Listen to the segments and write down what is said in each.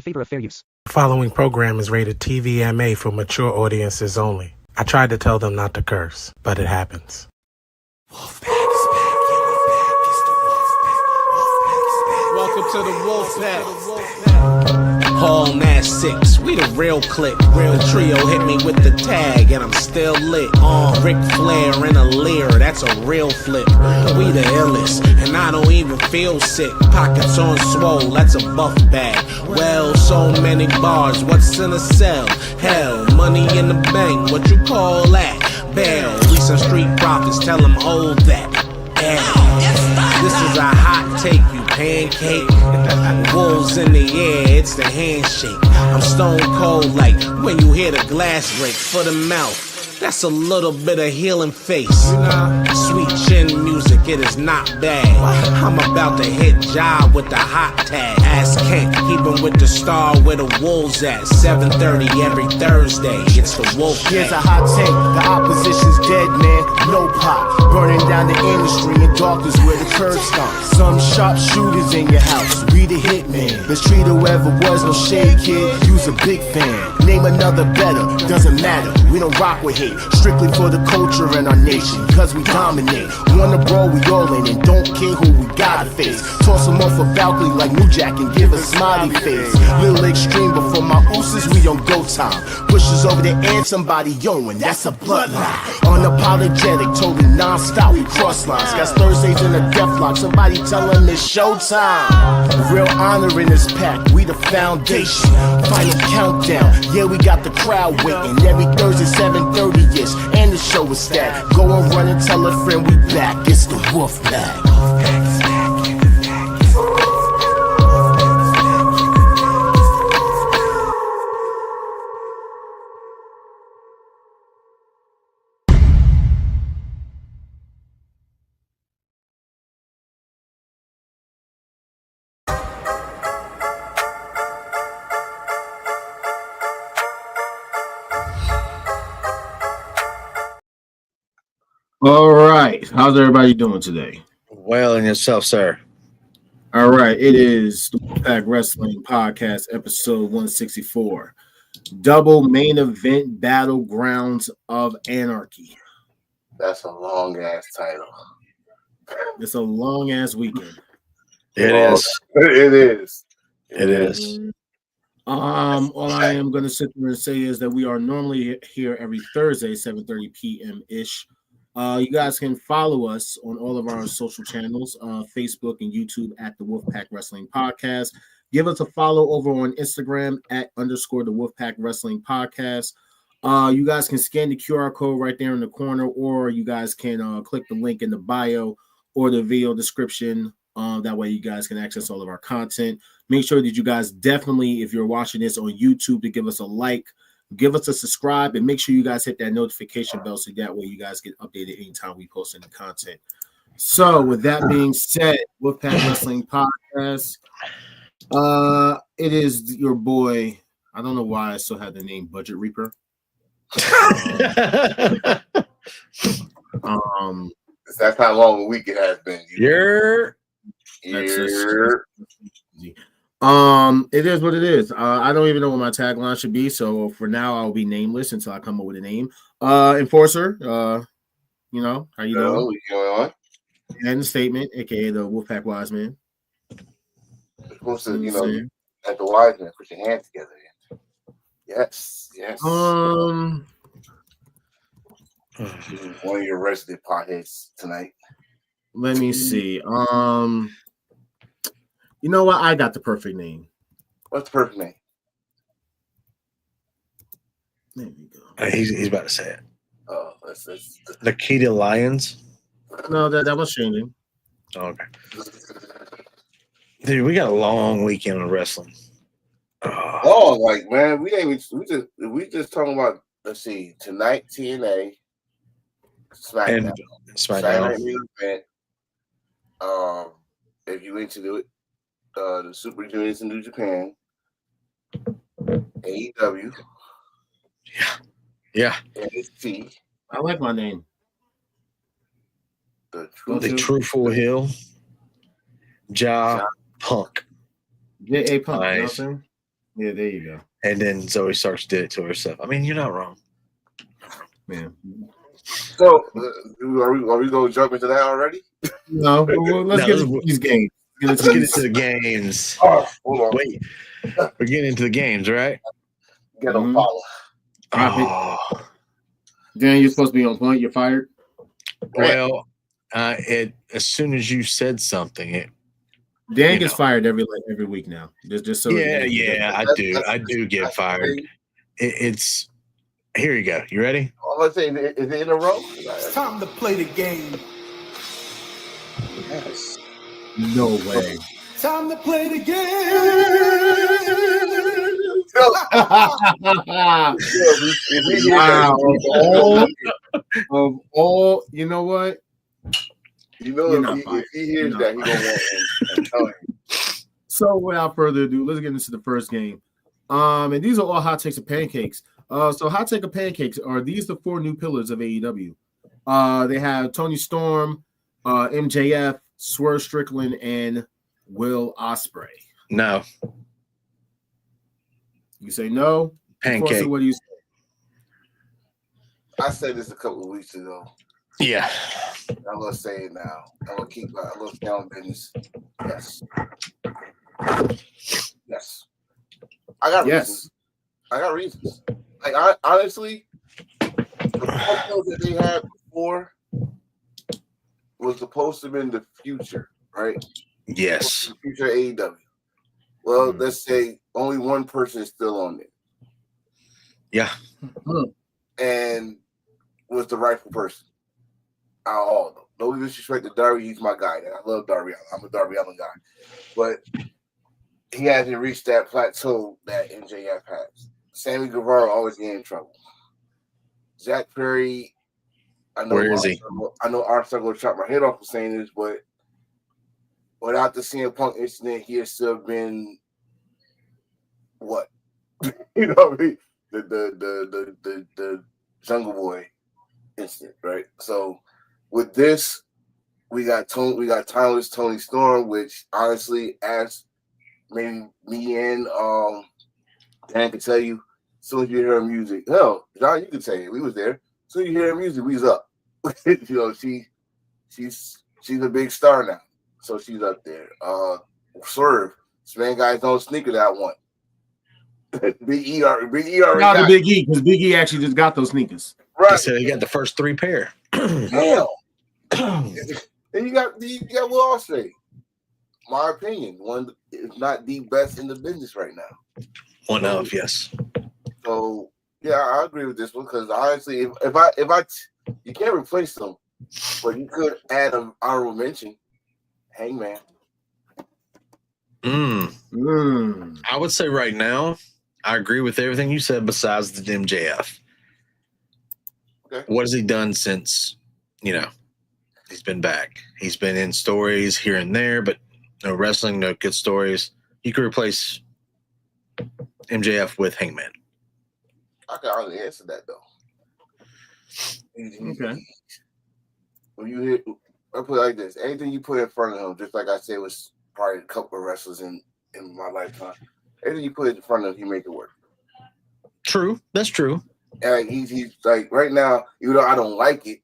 favor of fair use. The following program is rated TVMA for mature audiences only. I tried to tell them not to curse, but it happens. Wolfpack is back, yeah, we back. It's the Wolfpack. Welcome to the Wolfpack. Hall Nash 6, we the real click. Real trio hit me with the tag, and I'm still lit. Ric Flair in a leer, that's a real flip. We the illest, and I don't even feel sick. Pockets on swole, that's a buff bag. Well, so many bars, what's in a cell? Hell, money in the bank, what you call that? Bail, we some street prophets, tell them hold that. This is a hot take, you pancake. Wolves in the air, it's the handshake. I'm stone cold like when you hear the glass break for the mouth. That's a little bit of healing face. Sweet chin music, it is not bad. I'm about to hit job with the hot tag. Ask Kent, keep him with the star where the wolves at. 7:30 every Thursday, it's the Wolf. Here's a hot take, the opposition's dead, man. No pop, burning down the industry in darkness where the curb stops. Some sharpshooters in your house, we the hitman. Let's treat whoever was no shade, kid. You's a big fan. Name another better, doesn't matter. We don't rock with hate, strictly for the culture and our nation. Cause we dominate. Wanna brawl, we all in, and don't care who we gotta face. Toss them off a balcony like New Jack and give a smiley face. Little extreme, but for my ooses, we on go time. Pushes over the edge, somebody yowing, that's a bloodline. Unapologetic, totally non-stop, we cross lines. Got Thursdays in a death lock, somebody tell them it's showtime. Real honor in this pack, we the foundation. Final countdown, yeah, we got the crowd waiting. Every Thursday 7:30-ish, and the show is stacked. Go and run and tell a friend we back, it's the Wolfpack. All right. How's everybody doing today? Well, and yourself, sir. All right. It is the Wolfpack Wrestling Podcast, episode 164. Double main event Battlegrounds of Anarchy. That's a long ass title. It's a long ass weekend. It is. It is. It is. All I am going to sit there and say is that we are normally here every Thursday, 7:30 p.m. ish. You guys can follow us on all of our social channels, Facebook and YouTube at the Wolfpack Wrestling Podcast. Give us a follow over on Instagram at _ the Wolfpack Wrestling Podcast. You guys can scan the QR code right there in the corner, or you guys can click the link in the bio or the video description. That way you guys can access all of our content. Make sure that you guys definitely, if you're watching this on YouTube, to give us a like, give us a subscribe, and make sure you guys hit that notification bell so that way you guys get updated anytime we post any content. So with that being said, Wolfpack Wrestling Podcast. It is your boy. I don't know why I still have the name Budget Reaper. That's how long a week it has been. It is what it is. I don't even know what my tagline should be, so for now I'll be nameless until I come up with a name. Enforcer, how you doing? What's going on? And the statement, aka the Wolfpack Wise Man. You're supposed to, at the wise man, put your hands together. Yes. One of your resident potheads tonight. Let me see. You know what? I got the perfect name. What's the perfect name? There we go. He's about to say it. Oh, that's Nikita Lyons. No, that was changing. Oh, okay. Dude, we got a long weekend of wrestling. Man, we just talking about. Let's see, tonight TNA, SmackDown, Saturday main event. If you into it, the Super Juniors in New Japan, AEW, yeah, NXT. I like my name. The Truthful Hill, Ja Punk. Yeah, A Punk. Nice. You know what I'm saying? Yeah, there you go. And then Zoe Starks did it to herself. I mean, you're not wrong. Man. So, are we going to jump into that already? No, well, let's get into these games. Let's get into the games. Oh, hold on. Wait, we're getting into the games, right? Get on Paula. Oh. Dan, you're supposed to be on point. You're fired. Well, as soon as you said something, Dan gets fired every week now. Just so I do get fired. It's here you go. You ready? Let's say, is it in a row? It's time to play the game. Yes. No way. Time to play the game. Wow. Of all, you know what? You know, if he hears that, he's going to want him. So, without further ado, let's get into the first game. And these are all hot takes and pancakes. So, hot take of pancakes are these the 4 new pillars of AEW? They have Tony Storm, MJF, Swerve Strickland, and Will Ospreay. No. You say no? Pancake. Forza, what do you say? I said this a couple of weeks ago. Yeah. I'm going to say it now. I'm going to keep my little down business. Yes. I got reasons. Like, honestly, the photos that they had before was supposed to have been the future, right? Yes. The future AEW. Well, let's say only one person is still on it. Yeah. And was the rightful person. Out of all of them. No disrespect to Darby, he's my guy. And I love Darby Allin. I'm a Darby Allin guy. But he hasn't reached that plateau that MJF has. Sammy Guevara always getting in trouble. Zach Perry, I know where is he? I know Arthur going to chop my head off for saying this, but without the CM Punk incident, he has still been what? You know what I mean? The Jungle Boy incident, right? So with this, we got timeless Tony Storm, which honestly, as maybe me and Dan can tell you, as soon as you hear her music, hell, John, you can say it. We was there. As soon as you hear her music, we was up. You know, she's a big star now, so she's up there. Swerve, this man guy's on sneaker that one. Big E already not the Big E, because Big E actually just got those sneakers. Right. He said he got the first 3 pair. Damn. And you got Will Ospreay. My opinion, one if not the best in the business right now. One of, yes. So yeah, I agree with this one because honestly, if I you can't replace them, but you could add an honorable mention. Hangman. I would say right now, I agree with everything you said besides the MJF. Okay. What has he done since, he's been back? He's been in stories here and there, but no wrestling, no good stories. You could replace MJF with Hangman. I can hardly answer that though. Okay. When you hear, I put it like this: anything you put in front of him, just like I said, was probably a couple of wrestlers in my lifetime. Anything you put in front of him, he make it work. True, that's true. And he's like right now, even though I don't like it,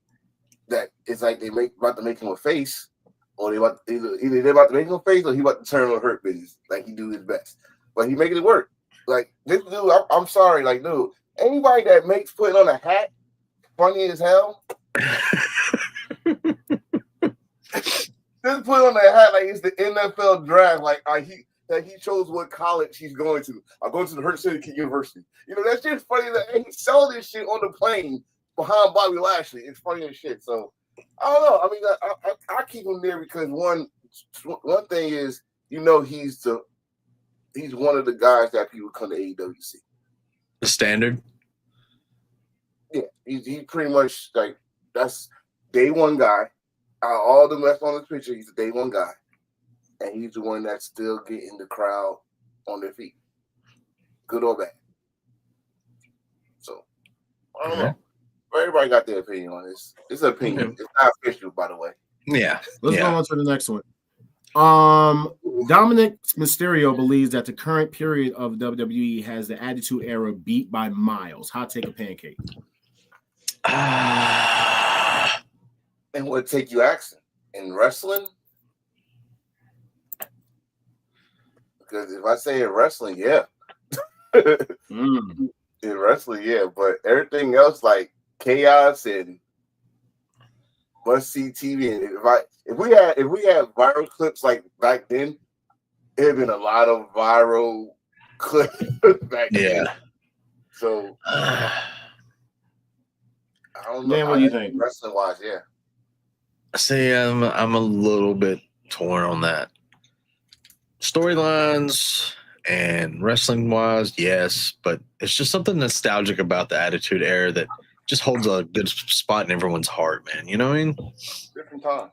that it's like about to make him a face, or either they're about to make him a face, or he about to turn on Hurt Business. Like he do his best, but he making it work. Like this dude, I'm sorry, like dude, anybody that makes putting on a hat funny as hell. Just put on that hat like it's the NFL draft. Like he chose what college he's going to. I'm going to the Hurt City University. That's just funny that he's selling this shit on the plane behind Bobby Lashley. It's funny as shit. So I don't know. I mean, I keep him there because one thing is, he's one of the guys that people come to AEW to see. The standard. Yeah, he's pretty much like that's day one guy. All the left on this picture, he's the day one guy, and he's the one that's still getting the crowd on their feet, good or bad. So I don't know. Everybody got their opinion on this. It's an opinion. It's not official, by the way. Yeah. Let's go on to the next one. Dominic Mysterio believes that the current period of WWE has the Attitude Era beat by miles. Hot take a pancake. And what take you asking? In wrestling? Because if I say in wrestling, yeah. In wrestling, yeah. But everything else, like chaos and must-see TV, and if we had viral clips like back then, it'd have been a lot of viral clips back then. So I don't know. Man, what do you think? Wrestling wise, yeah. See, I'm a little bit torn on that. Storylines and wrestling wise, yes, but it's just something nostalgic about the Attitude Era that just holds a good spot in everyone's heart, man. You know what I mean? Different time.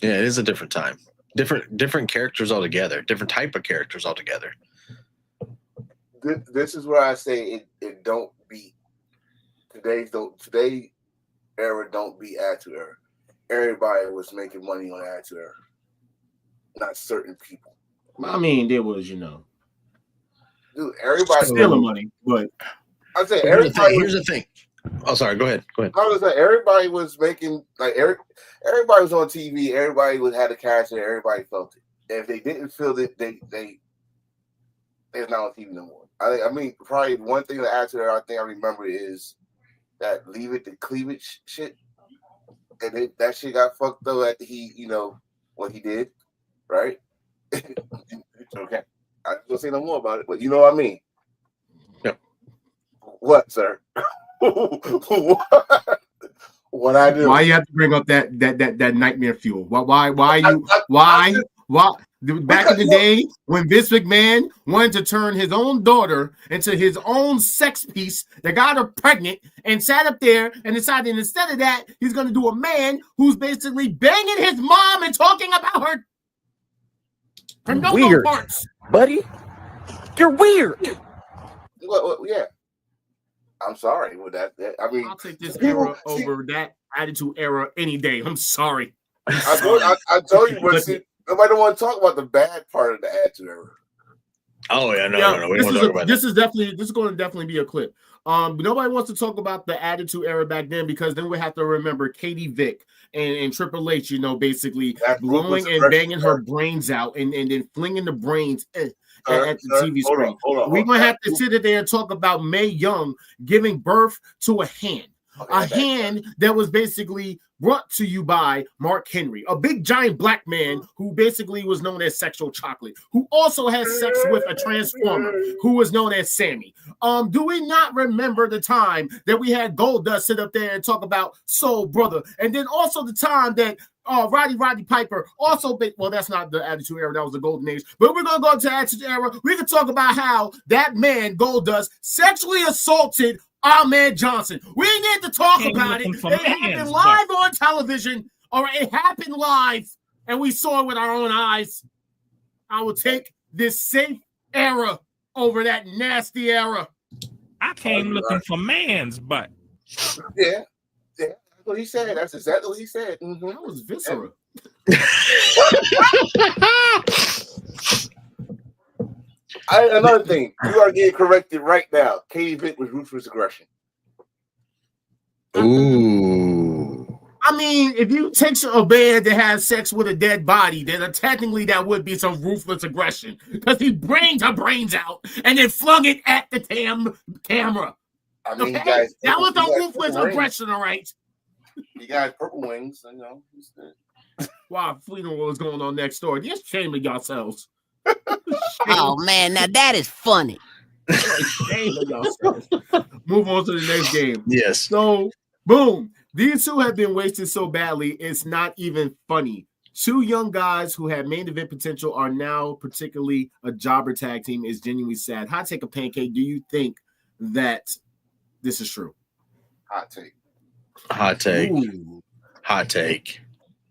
Yeah, it is a different time. Different characters altogether. Different type of characters altogether. This is where I say it don't beat today era don't beat Attitude Era. Everybody was making money on Attitude Era, not certain people. I mean, there was, dude, everybody stealing money, but I say everybody. Here's the thing. Oh, sorry. Go ahead. I was like, everybody was making everybody was on TV. Everybody had a cash there. Everybody felt it. And if they didn't feel it, they're not on TV no more. I mean, probably one thing that Attitude Era I think I remember is that Leave It to Cleavage shit, and that shit got fucked up after what he did, right? Okay, I don't say no more about it, but you know what I mean. Yep. What, sir? What I do? Why you have to bring up that nightmare fuel? Why? Back in the day when Vince McMahon wanted to turn his own daughter into his own sex piece that got her pregnant and sat up there and decided instead of that, he's going to do a man who's basically banging his mom and talking about her. Weird, parts. Buddy. You're weird. Well, yeah. I'm sorry with that. I mean, I'll take this era over that Attitude Era any day. I'm sorry. I told you, but see, nobody don't want to talk about the bad part of the Attitude Era. Oh yeah, no. We don't want to talk about this is going to definitely be a clip. Nobody wants to talk about the Attitude Era back then because then we have to remember Katie Vick and Triple H, basically blowing and banging her brains out and then flinging the brains at the TV screen. We're going to have to sit there and talk about Mae Young giving birth to a hand. A hand that was basically brought to you by Mark Henry, a big giant black man who basically was known as Sexual Chocolate, who also had sex with a transformer who was known as Sammy. Do we not remember the time that we had Goldust sit up there and talk about Soul Brother, and then also the time that Roddy Piper also, well, that's not the Attitude Era, that was the Golden Age. But we're gonna go to the Attitude Era. We can talk about how that man Goldust sexually assaulted Ahmed Johnson. We need to talk about it. It happened live on television, or it happened live, and we saw it with our own eyes. I will take this safe era over that nasty era. I came looking for man's butt. Yeah. That's what he said. That's exactly what he said. Mm-hmm. That was visceral. Another thing, you are getting corrected right now. Katie Vick was ruthless aggression. Ooh. I mean, if you take a man that has sex with a dead body, then technically that would be some ruthless aggression because he brained her brains out and then flung it at the camera. I mean, okay? That was a ruthless aggression, all right. You guys purple wings, Wow, we know what's going on next door. Just shaming yourselves. Oh man, now that is funny. Move on to the next game. Yes. So, boom. These two have been wasted so badly, it's not even funny. Two young guys who had main event potential are now particularly a jobber tag team is genuinely sad. Hot take a pancake. Do you think that this is true? Hot take. Hot take. Ooh. Hot take.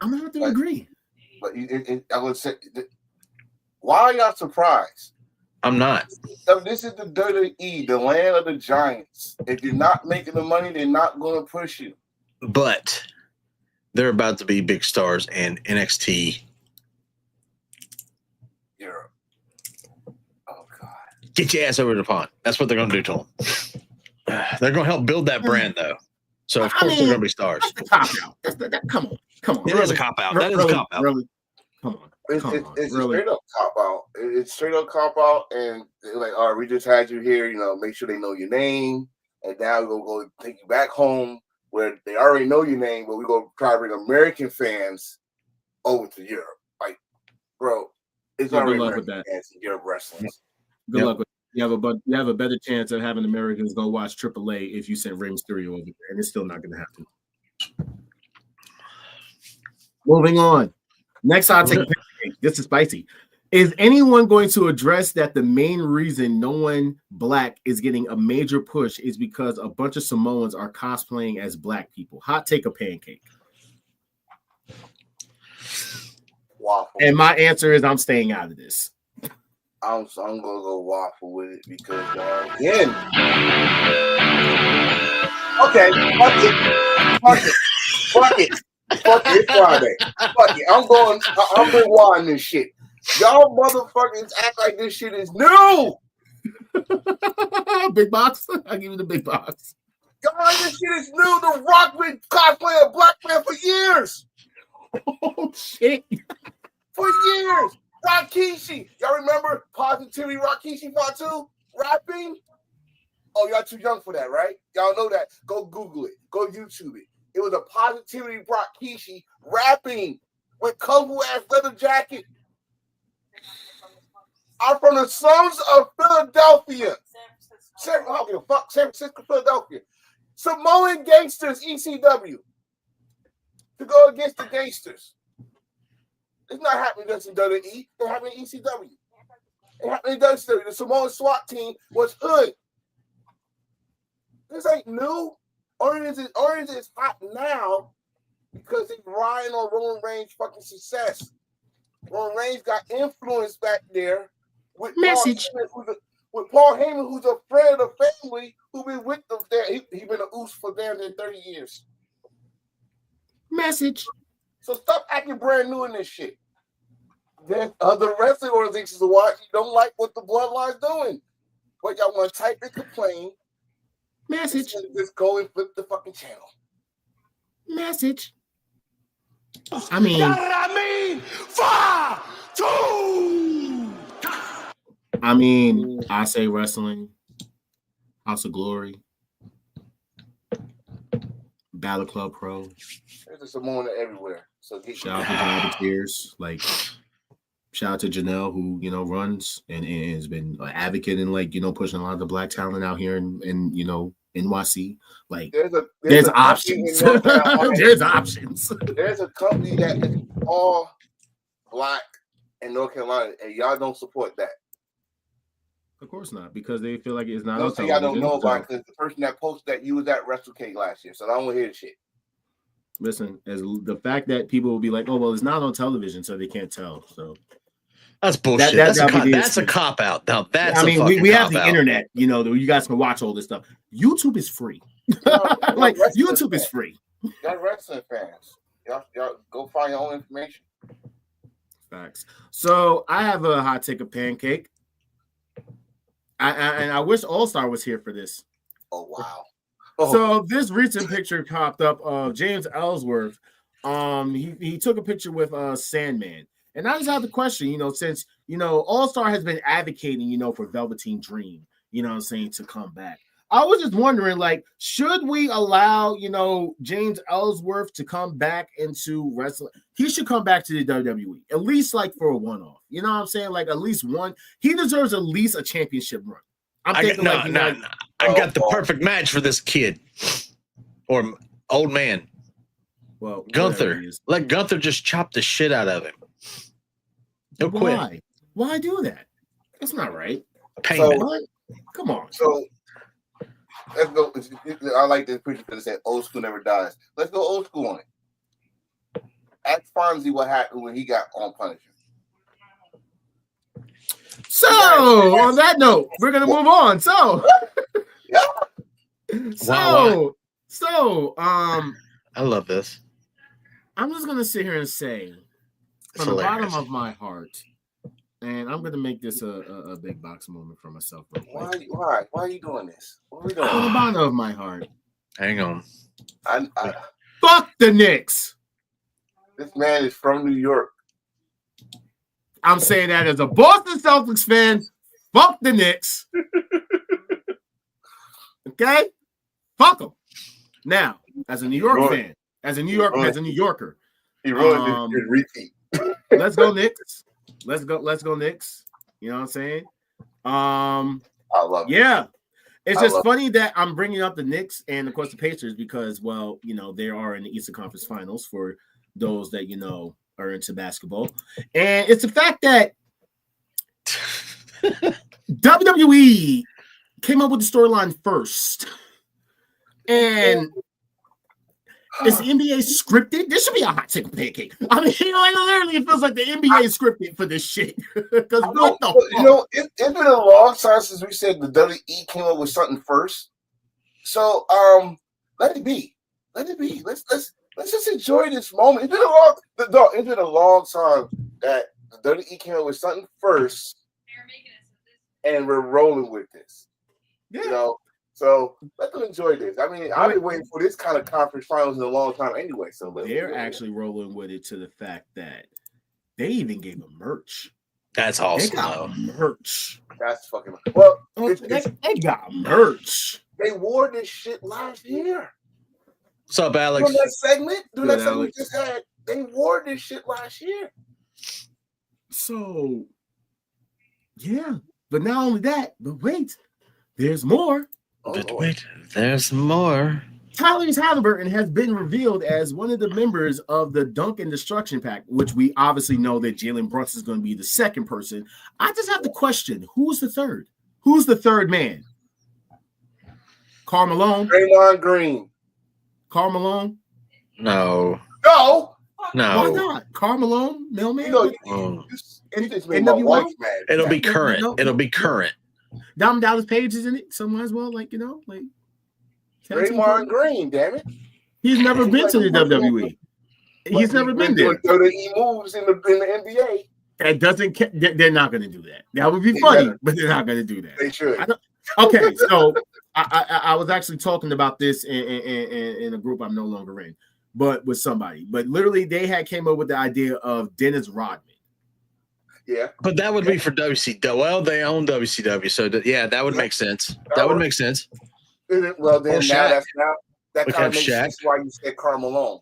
I'm gonna have to agree. But I would say, why are y'all surprised? I'm not. So this is the WWE, the land of the giants. If you're not making the money, they're not going to push you. But they're about to be big stars in NXT Get your ass over the pond. That's what they're going to do to him. They're going to help build that brand, though. So, of course, they're going to be stars. That's the cop out. Come on. It is a cop out. That is a cop out. Really? Come on. It's a straight up cop out. It's straight up cop out, and they're like, all right, we just had you here. Make sure they know your name, and now we're gonna go take you back home where they already know your name, but we're gonna try to bring American fans over to Europe. Like, bro, it's already American fans in Europe wrestling. Good luck with that. You have a better chance of having Americans go watch AAA if you send Rey Mysterio over there, and it's still not gonna happen. Moving on. Next, I'll take a picture. This is spicy. Is anyone going to address that the main reason no one black is getting a major push is because a bunch of Samoans are cosplaying as black people? Hot take a pancake. Waffle. And my answer is I'm staying out of this. I'm gonna go waffle with it because again. Okay, fuck it. Fuck it, it's Friday. Fuck it. I'm rewinding this shit. Y'all motherfuckers act like this shit is new. Big box? I'll give you the big box. Y'all like this shit is new. The Rock been cosplaying a black man for years. Oh shit. For years. Rakishi. Y'all remember Positivity Rakishi Fatu rapping? Oh, y'all too young for that, right? Y'all know that. Go Google it. Go YouTube it. It was a Positivity Rakishi rapping with colorful ass leather jacket. I'm from the slums of Philadelphia. San Francisco, Philadelphia. Samoan gangsters, ECW. To go against the gangsters. It's not happening just in WWE. It happened in ECW. It happened in WWE. The Samoan SWAT team was hood. This ain't new. Orange is hot now because they riding on Roman Reigns' fucking success. Roman Reigns got influence back there with Paul Heyman, who's a friend of the family, who been with them there. He been a oos for damn near 30 years. Message. So stop acting brand new in this shit. Then other wrestling organizations why you don't like what the Bloodline's doing, but y'all want to type and complain. Message. Just go and flip the fucking channel. Message. I mean, I say wrestling, House of Glory, Battle Club Pro. There's a Samoan everywhere. So shout out to Volunteers, like shout out to Janelle, who runs and has been an advocate and pushing a lot of the black talent out here in NYC. Like there's options. There's options. There's a company that is all black in North Carolina, and y'all don't support that. Of course not, because they feel like it's not. No, so y'all don't know about it because the person that posted that you was at WrestleCade last year, so I don't want to hear the shit. Listen, as the fact that people will be like, "Oh, well, it's not on television, so they can't tell." So that's bullshit. That's a cop out. Now that's we have the internet. You guys can watch all this stuff. YouTube is free. Like YouTube is free. Y'all wrestling fans, y'all go find your own information. Facts. So I have a hot take of pancake. I wish All Star was here for this. Oh wow. So this recent picture popped up of James Ellsworth. He took a picture with Sandman. And I just have the question, since All Star has been advocating, for Velveteen Dream, to come back. I was just wondering, should we allow, James Ellsworth to come back into wrestling? He should come back to the WWE, at least for a one-off. You know what I'm saying? At least one. He deserves at least a championship run. I got the perfect match for this kid or old man. Well, Gunther. Let Gunther just chop the shit out of him. He'll quit. Why do that? That's not right. Payment. Come on. So let's go. I like this picture because it said old school never dies. Let's go old school on it. Ask Fonzie what happened when he got on Punisher. So on that note, we're gonna move on. I love this. I'm just gonna sit here and say, from the bottom of my heart, And I'm gonna make this a big box moment for myself. Why are you doing this? What are we doing? From the bottom of my heart. Hang on. Fuck the Knicks. This man is from New York. I'm saying that as a Boston Celtics fan. Fuck the Knicks. Okay? Fuck them. Now, as a New York fan, as a New Yorker, he ruined his repeat. Let's go Knicks. Let's go Knicks. You know what I'm saying? I love it. Yeah. It's just funny that I'm bringing up the Knicks and of course the Pacers because, well, you know, they are in the Eastern Conference Finals for those that you know are into basketball, and it's the fact that WWE came up with the storyline first, and is the NBA scripted? This should be a hot take pancake. I mean, you know, literally, it feels like the NBA is scripted for this shit. Because what the fuck? You know, it's been a long time since we said the WWE came up with something first. So, let it be. Let it be. Let's just enjoy this moment. It's been a long time that the WWE came up with something first, and we're rolling with this. Yeah. You know. So let them enjoy this. I mean, I've been waiting for this kind of conference finals in a long time anyway. So they're actually rolling with it to the fact that they even gave them merch. That's awesome. They got merch. That's fucking well. They got merch. They wore this shit last year. What's up, Alex? During that segment Alex. we just had, they wore this shit last year. So, yeah. But not only that, but wait, there's more. But wait, there's more. Tyrese Halliburton has been revealed as one of the members of the Dunk and Destruction Pact, which we obviously know that Jalen Brunson is going to be the second person. I just have the question: who's the third? Who's the third man? Karl Malone? Draymond Green? Karl Malone? No. No. Why not? Karl Malone? Mailman? It'll be current. It'll be current. Dom Dallas Page is in it, so might as well, like, you know, like Draymond Green, damn it. He's never been to the WWE. He's never been there. WWE moves in the NBA. That doesn't. They're not going to do that. That would be funny, but they're not going to do that. They should. Okay, so I was actually talking about this in a group I'm no longer in, but with somebody. But literally, they had came up with the idea of Dennis Rodman. Yeah, but that would be for WCW. Well, they own WCW, so that would make sense. That would make sense. Well, then that kind of makes sense why you said Karl Malone.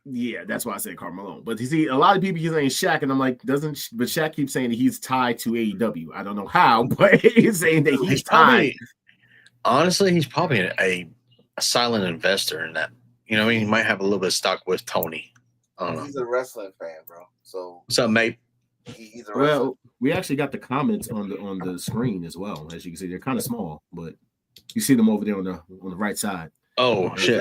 Yeah, that's why I said Karl Malone. But you see, a lot of people keep saying Shaq, and I'm like, but Shaq keeps saying that he's tied to AEW. I don't know how, but he's saying that he's tied. Honestly, he's probably a silent investor in that. You know, he might have a little bit of stock with Tony. I don't know. He's a wrestling fan, bro. So what's up, mate? Well, we actually got the comments on the screen as well. As you can see, they're kind of small, but you see them over there on the right side. Oh shit!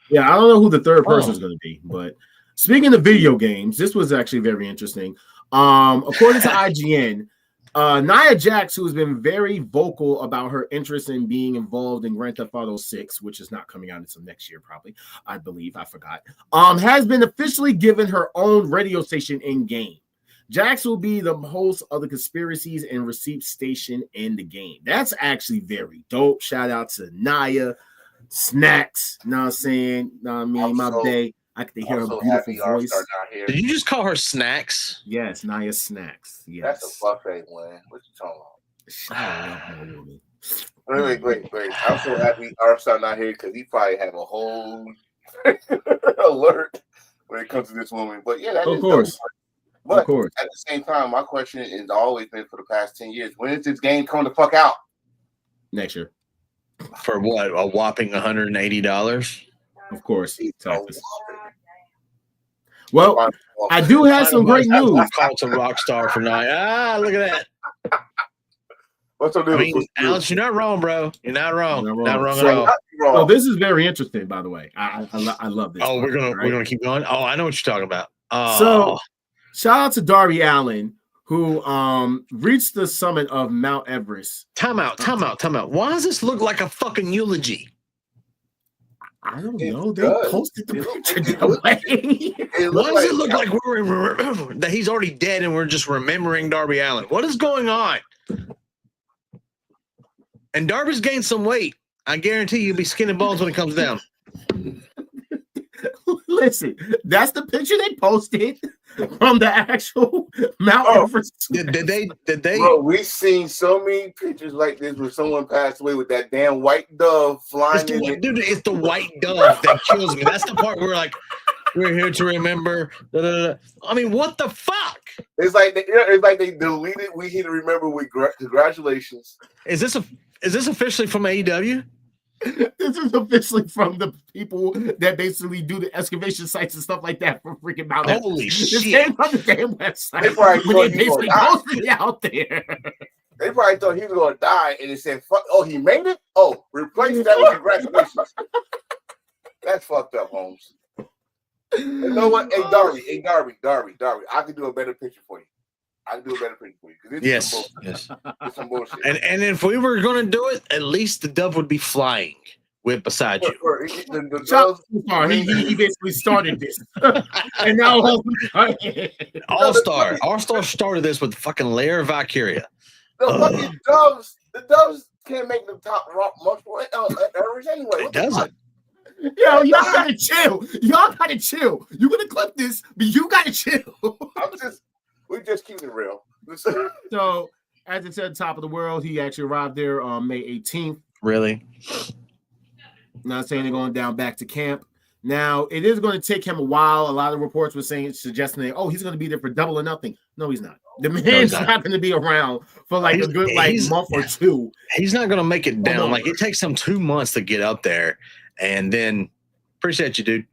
Yeah, I don't know who the third person is going to be, but speaking of video games, this was actually very interesting. According to IGN, Nia Jax, who has been very vocal about her interest in being involved in Grand Theft Auto 6, which is not coming out until next year, probably, I believe, I forgot, has been officially given her own radio station in game. Jax will be the host of the Conspiracies and Receipts station in the game. That's actually very dope. Shout out to Nia Snacks. You know what I'm saying? Know what I mean? My day. I could hear her beautiful voice. Did you just call her Snacks? Yes, Nia Snacks. Yes. That's a buffet one. What you talking about? Wait. I'm so happy Armstrong not here because he probably have a whole alert when it comes to this woman. But yeah, of course. But at the same time, my question has always been for the past 10 years: when is this game coming the fuck out? Next year. For what? A whopping $180? Of course. Well, I do have some great news. Call to Rockstar for night. Look at that. What's up, dude? Alex, you're not wrong, bro. You're not wrong. Not wrong at all. Oh, this is very interesting, by the way. I love this. Oh, we're gonna keep going. Oh, I know what you're talking about. So, shout out to Darby Allin, who reached the summit of Mount Everest. Time out. Why does this look like a fucking eulogy? I don't It know. They does. posted the It picture look- that way. Why does it look like we're that he's already dead and we're just remembering Darby Allin? What is going on? And Darby's gained some weight. I guarantee you'll be skin and bones when it comes down. Listen, that's the picture they posted from the actual Mount Everest. Did they? Bro, we've seen so many pictures like this where someone passed away with that damn white dove flying in it. Dude, it's the white dove that kills me. That's the part where like we're here to remember. Da, da, da. I mean, what the fuck? It's like they deleted. We here to remember with congratulations. Is this officially from AEW? This is officially from the people that basically do the excavation sites and stuff like that for freaking Mount Everest. Holy This shit! came from the damn website. They probably when thought they he was basically gonna posted it out there. They probably thought he was gonna die, and it said, "Fuck! Oh, he made it. Oh, replace that with congratulations." That's fucked up, Holmes. You know what? Hey, Darby. I can do a better picture for you. I can do a better picture for you. Yes. It's some bullshit. And if we were gonna do it, at least the dove would be flying with beside you. The doves, He basically started this, and now All Star started this with fucking Lair Valkyria. the doves can't make the top rock much for average anyway. It doesn't. Yo, y'all gotta chill. Y'all gotta chill. You're gonna clip this, but you gotta chill. We just keep it real. So, as it said, top of the world, he actually arrived there on May 18th. Really? Not saying they're going down back to camp. Now, it is going to take him a while. A lot of reports were suggesting that, he's going to be there for double or nothing. No, he's not. The man's not going to be around for like a good month or two. He's not going to make it down. Like, it takes him 2 months to get up there. And then, appreciate you, dude.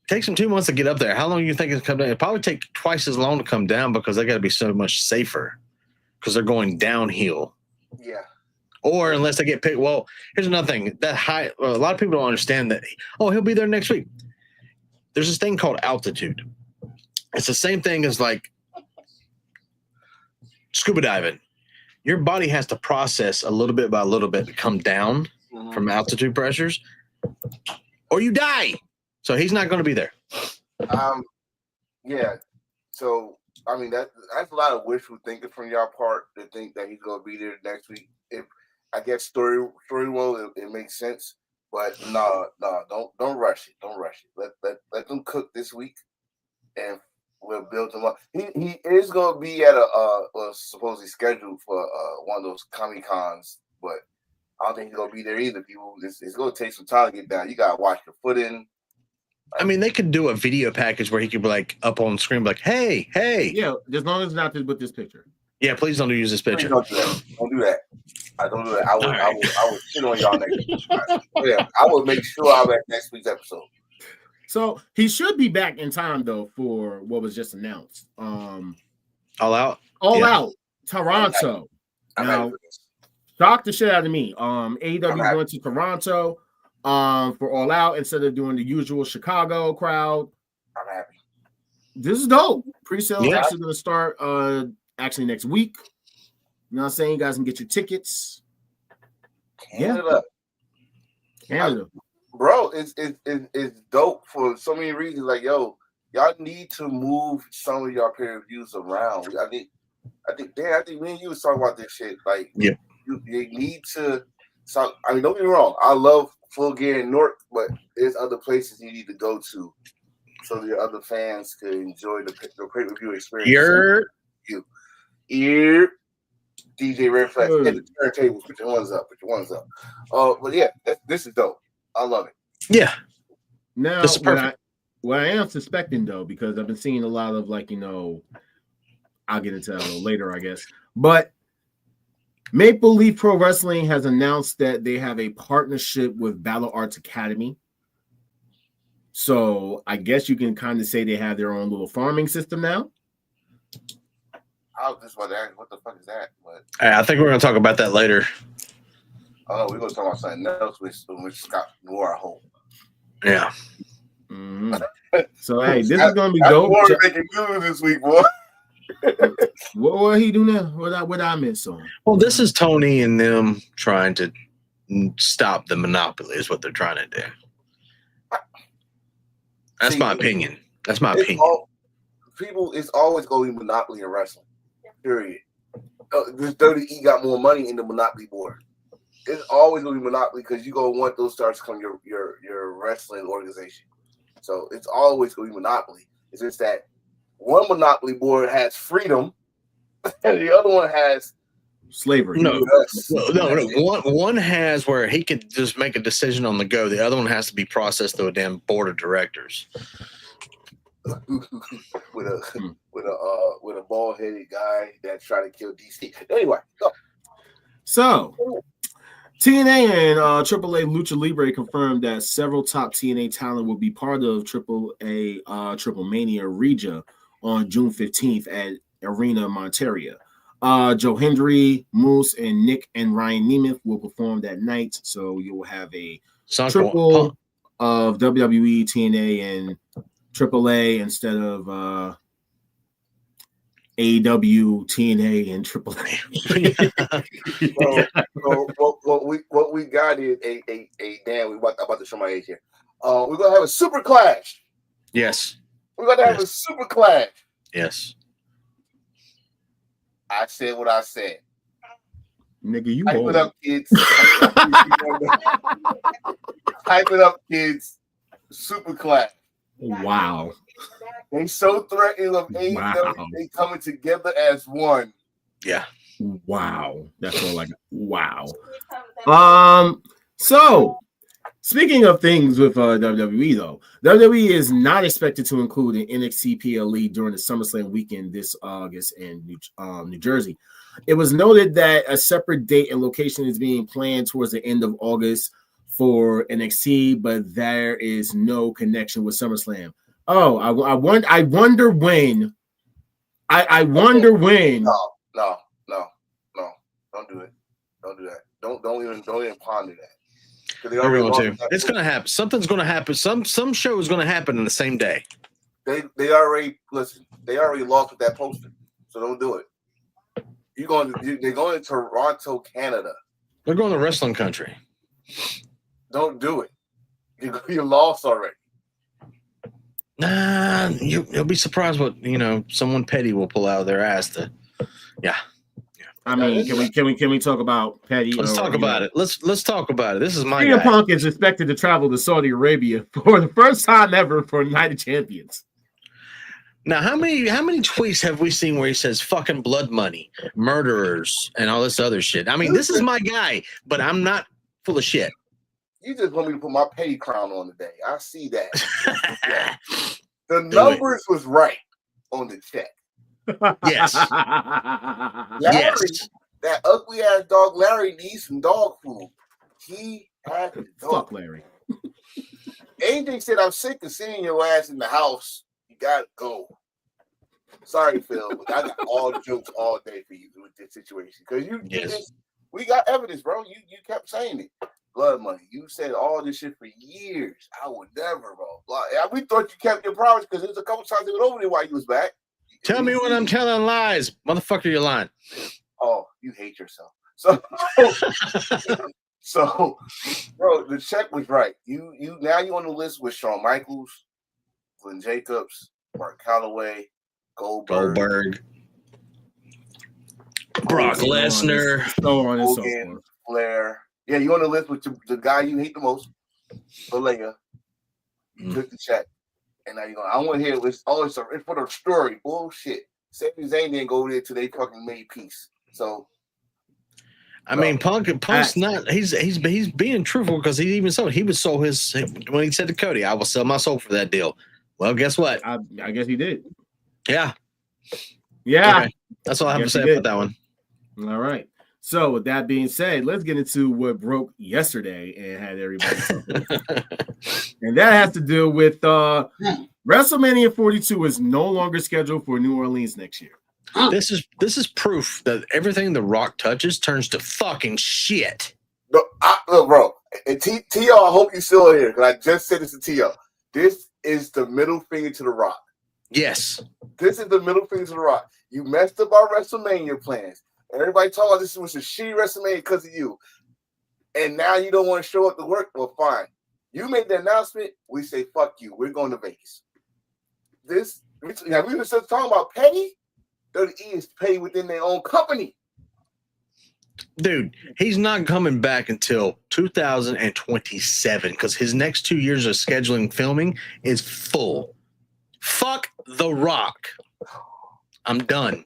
Takes him 2 months to get up there. How long do you think it's come down? It'll probably take twice as long to come down because they got to be so much safer because they're going downhill. Yeah. Or unless they get picked. Well, here's another thing. A lot of people don't understand that. He'll be there next week. There's this thing called altitude. It's the same thing as like scuba diving. Your body has to process a little bit by a little bit to come down from altitude pressures, or you die. So he's not going to be there. Yeah. So I mean that's a lot of wishful thinking from y'all part to think that he's going to be there next week. If I guess story well, it makes sense, but no, don't rush it. Don't rush it. Let them cook this week, and we'll build them up. He is going to be at a supposedly scheduled for one of those Comic-Cons, but I don't think he's going to be there either. People, it's going to take some time to get down. You got to watch the footing. I mean, they could do a video package where he could be like up on screen, like, hey. Yeah, as long as it's not with this picture. Yeah, please don't use this picture. Don't do that. Don't do that. I don't do that. I will shit on y'all next week. Yeah, I will make sure I'm at next week's episode. So he should be back in time though for what was just announced. All Out. All Out. Toronto. Now, shocked the shit out of me. AEW went to Toronto for All Out instead of doing the usual Chicago crowd. I'm happy. This is dope. Pre-sale is actually going to start actually next week. You know what I'm saying? You guys can get your tickets. Canada. Bro, it's dope for so many reasons. Like, y'all need to move some of your pay-per-views around. I think me and you was talking about this shit. Like, they need to. So, I mean, don't get me wrong. I love Full Gear in Newark, but there's other places you need to go to so your other fans can enjoy the pay-per-view experience. DJ Red Flash, hit the turntables. Put your ones up. But yeah, this is dope. I love it. Yeah. Now, what I am suspecting though, because I've been seeing a lot of I'll get into that a little later, I guess. But Maple Leaf Pro Wrestling has announced that they have a partnership with Battle Arts Academy. So I guess you can kind of say they have their own little farming system now. I was just about to ask, what the fuck is that? But I think we're going to talk about that later. Oh, we're going to talk about something else which Scott Noir home. Yeah. Mm-hmm. So, hey, this is going to be dope. Making news this week, boy. What he do now? What I miss on? Well, this is Tony and them trying to stop the monopoly is what they're trying to do. That's my opinion. That's my opinion. It's always going to be monopoly in wrestling. Period. This Dirty E got more money in the monopoly board. It's always going to be monopoly because you're going to want those stars to come your wrestling organization. So it's always going to be monopoly. It's just that one monopoly board has freedom and the other one has slavery. No. One has where he can just make a decision on the go. The other one has to be processed through a damn board of directors. with a bald-headed guy that's trying to kill DC. Anyway, go. So TNA and AAA Lucha Libre confirmed that several top TNA talent will be part of AAA Triple Mania Regia on June 15th at Arena Monteria. Joe Hendry, Moose, and Nick and Ryan Nemeth will perform that night. So you will have a triple of WWE, TNA, and AAA instead of AEW, TNA, and AAA. What we got is a damn. I'm about to show my age here. We're gonna have a super clash. Yes. We're gonna have a super clash. Yes. I said what I said. Nigga, you Hype old. it up, kids. Hype it up, kids. Super clash. Wow. They so threatening of AEW. Wow. They coming together as one. Yeah. Wow. That's all I got. Wow. So speaking of things with WWE though, WWE is not expected to include an NXT PLE during the SummerSlam weekend this August in New Jersey. It was noted that a separate date and location is being planned towards the end of August for NXT, but there is no connection with SummerSlam. Oh, I wonder when. I wonder when. No. Don't do it. Don't do that. Don't even ponder that. They're going to. It's going to happen. Something's going to happen. Some show is going to happen in the same day. They already lost with that poster, so don't do it. They're going to Toronto, Canada. They're going to wrestling country. Don't do it. You lost already. Nah, you'll be surprised what someone petty will pull out of their ass to. Yeah. I mean, can we talk about petty? Let's talk about it. Let's talk about it. This is my CM guy. Punk is expected to travel to Saudi Arabia for the first time ever for Night of Champions. Now, how many tweets have we seen where he says fucking blood money, murderers, and all this other shit? I mean, this is my guy, but I'm not full of shit. You just want me to put my petty crown on today. I see that. Yeah. The numbers was right on the check. Yes. Larry, yes. That ugly ass dog Larry needs some dog food. He had to go. Fuck Larry. AJ said, I'm sick of seeing your ass in the house. You gotta go. Sorry, Phil, but I got all the jokes all day for you with this situation. Because we got evidence, bro. You kept saying it. Blood money. You said all this shit for years. I would never, bro. We thought you kept your promise because there's a couple times they went over there while you was back. Tell me when I'm telling lies. Motherfucker, you're lying. Oh, you hate yourself. So, bro, the check was right. You now you on the list with Shawn Michaels, Glenn Jacobs, Mark Calloway, Goldberg. Brock Lesnar. So on and so Hogan, forth. Flair. Yeah, you on the list with the guy you hate the most, Valega. You took the check. And now you're going, I want to hear it's always it's for the story. Bullshit. Sami Zayn didn't go there till they fucking made peace. So I mean, Punk's not he's being truthful because he even sold his when he said to Cody, I will sell my soul for that deal. Well, guess what? I guess he did. Yeah. Yeah. Okay. That's all I have to say about that one. All right. So with that being said, let's get into what broke yesterday and had everybody and that has to do with WrestleMania 42 is no longer scheduled for New Orleans next year. This is proof that everything The Rock touches turns to fucking shit. Look, bro, and T.O., I hope you still here because I just said this to T.O. This is the middle finger to The Rock. Yes. This is the middle finger to The Rock. You messed up our WrestleMania plans. Everybody told us this was a shitty WrestleMania because of you. And now you don't want to show up to work? Well, fine. You make the announcement, we say fuck you. We're going to Vegas. This now we were just talking about petty. WWE is petty within their own company. Dude, he's not coming back until 2027 because his next 2 years of scheduling filming is full. Fuck The Rock. I'm done.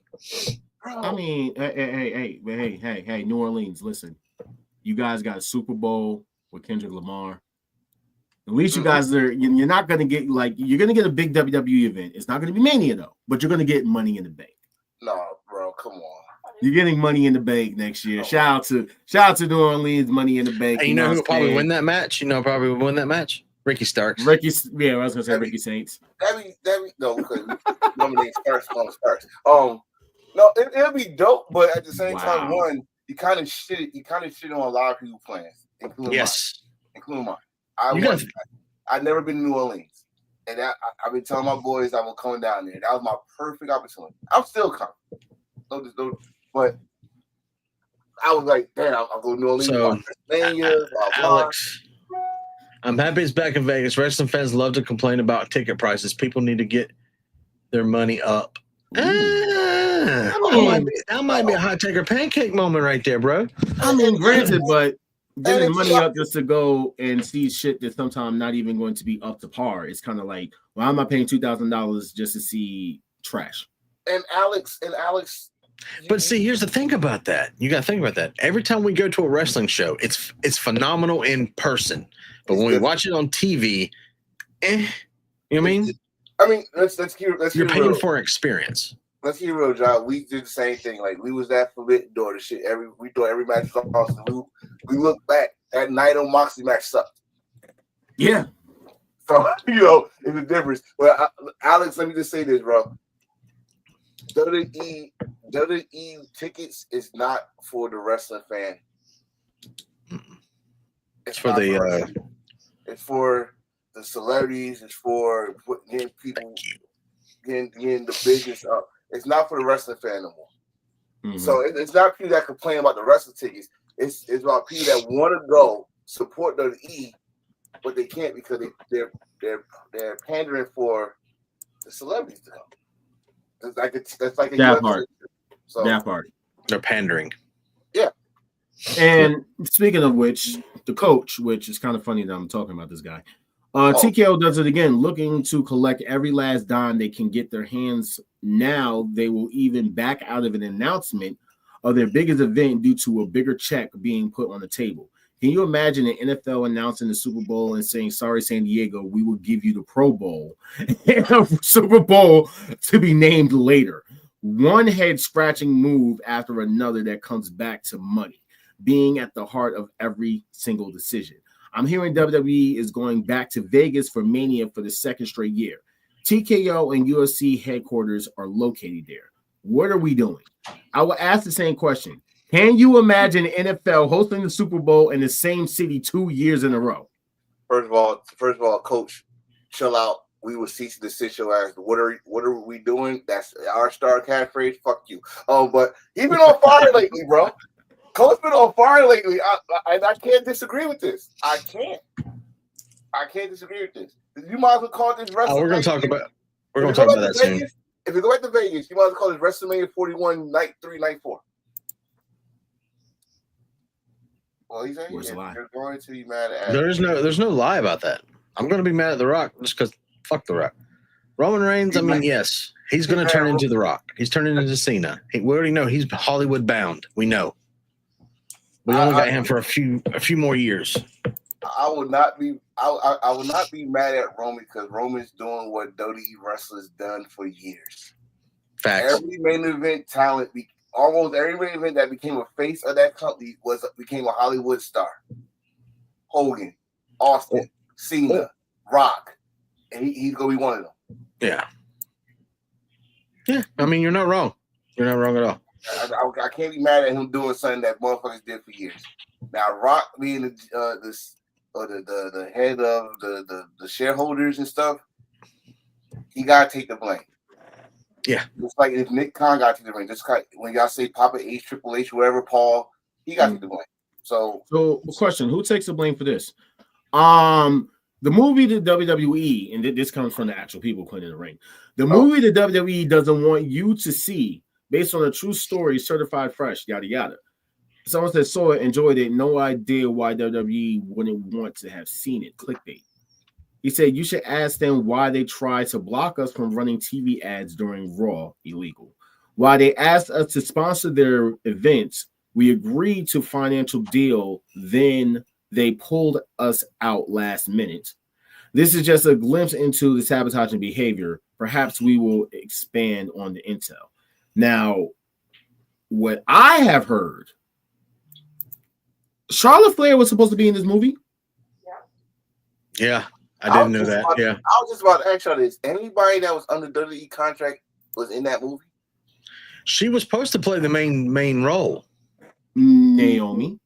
I mean, hey, New Orleans, listen. You guys got a Super Bowl with Kendrick Lamar. At least you guys are, you're not going to get you're going to get a big WWE event. It's not going to be Mania though, but you're going to get Money in the Bank. No, bro, come on. You're getting Money in the Bank next year. Shout out to New Orleans, Money in the Bank. Hey, you know who will probably win that match? Probably will win that match? Ricky Starks. I was going to say Ricky Saints. No, because nominate Starks comes first. No, it'll be dope, but at the same time, you kind of shit on a lot of people's plans, including mine. I've never been to New Orleans, and I've been telling my boys I was coming down there. That was my perfect opportunity. I'm still coming. But I was like, damn, I'll go to New Orleans. So, Alex, I'm happy it's back in Vegas. Wrestling fans love to complain about ticket prices. People need to get their money up. That might be a hot taker pancake moment right there, bro. I mean, granted, but getting money up just to go and see shit that's sometimes not even going to be up to par. It's kind of like, well, I'm not paying $2,000 just to see trash. And Alex. But see, here's the thing about that. You got to think about that. Every time we go to a wrestling show, it's phenomenal in person. But when we watch it on TV, you know what I mean? I mean, let's you're paying for an experience. Let's get real, John. We did the same thing. Like we was that Forbidden Door to shit. We thought every match was awesome. We look back. That Naito Moxley match sucked. Yeah. So it's a difference. Well, Alex, let me just say this, bro. WWE tickets is not for the wrestling fan. It's for the. It's for the celebrities. It's for getting people getting the business up. It's not for the wrestling fan no more. Mm-hmm. So it's not people that complain about the wrestling tickets. It's about people that want to go support WWE, but they can't because they're pandering for the celebrities to come. That's like that part. So, that part. They're pandering. Yeah. And speaking of which, the coach, which is kind of funny that I'm talking about this guy. TKO does it again, looking to collect every last dime they can get their hands. Now they will even back out of an announcement of their biggest event due to a bigger check being put on the table. Can you imagine an NFL announcing the Super Bowl and saying, sorry, San Diego, we will give you the Pro Bowl and a Super Bowl to be named later? One head-scratching move after another that comes back to money being at the heart of every single decision. I'm hearing WWE is going back to Vegas for Mania for the second straight year. TKO and UFC headquarters are located there. What are we doing? I will ask the same question. Can you imagine NFL hosting the Super Bowl in the same city 2 years in a row? First of all, Coach, chill out. We will cease and desist your ass. What are we doing? That's our star catchphrase. Fuck you. But he's been on fire lately, bro. Coach been on fire lately. I can't disagree with this. I can't disagree with this. You might as well call this WrestleMania. We're going to talk about that soon. If you go back to Vegas, you might as well call this WrestleMania 41 Night 3, Night 4. Well, he's saying you're going to be mad at. There's no lie about that. I'm going to be mad at The Rock just because fuck The Rock. Roman Reigns, yes, he's going to turn into The Rock. He's turning into Cena. We already know he's Hollywood bound. We know. We only got him for a few more years. I will not be mad at Roman because Roman's doing what WWE wrestlers done for years. Facts. Every main event talent, almost every main event that became a face of that company became a Hollywood star. Hogan, Austin, Cena, Rock, and he's gonna be one of them. Yeah. Yeah, I mean, you're not wrong. You're not wrong at all. I can't be mad at him doing something that motherfuckers did for years. Now, Rock being the head of the shareholders and stuff, he gotta take the blame. Yeah, just like if Nick Khan got to take the blame, just like when y'all say Papa H, Triple H, whatever, Paul, he got to take the blame. So, question: who takes the blame for this? The movie the WWE, and this comes from the actual people putting in the ring. The movie the WWE doesn't want you to see, based on a true story, certified fresh, yada yada. Someone said saw it, enjoyed it, no idea why WWE wouldn't want to have seen it. Clickbait. He said you should ask them why they tried to block us from running TV ads during Raw, illegal. Why they asked us to sponsor their events, we agreed to financial deal, then they pulled us out last minute. This is just a glimpse into the sabotaging behavior. Perhaps we will expand on the intel. Now, what I have heard, Charlotte Flair was supposed to be in this movie. Yeah, I didn't know that. I was just about to ask you this. Anybody that was under WWE contract was in that movie? She was supposed to play the main role. Naomi.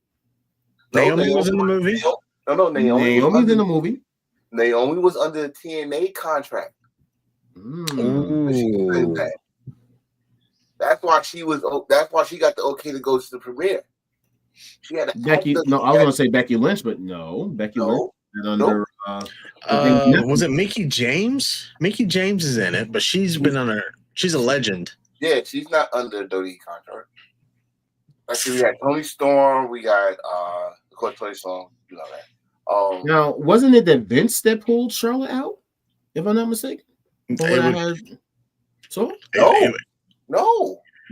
Naomi was in the movie? No, Naomi's in the movie. Naomi was under the TNA contract. That's why she was. That's why she got the okay to go to the premiere. She had Becky. No, I was going to say Becky Lynch, but no, Becky Lynch is under. Was it Mickey James? Mickey James is in it, but she's been under. She's a legend. Yeah, she's not under WWE contract. Actually, we got Tony Storm. We got of course Tony Storm. You know that. Now, wasn't it that Vince that pulled Charlotte out? If I'm not mistaken. No.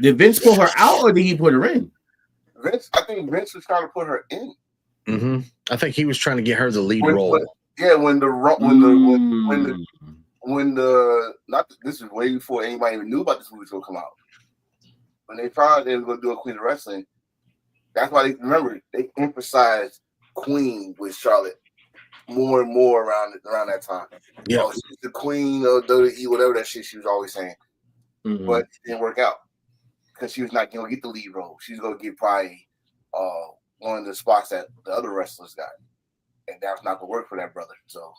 Did Vince pull her out, or did he put her in? I think Vince was trying to put her in. Mm-hmm. I think he was trying to get her the lead role. This is way before anybody even knew about this movie was gonna come out. When they found they were gonna do a Queen of Wrestling, that's why they emphasized Queen with Charlotte more and more around that time. Yeah, she's the Queen of WWE, whatever that shit she was always saying. Mm-hmm. But it didn't work out because she was not gonna get the lead role. She was gonna get probably one of the spots that the other wrestlers got, and that's not gonna work for that brother. So,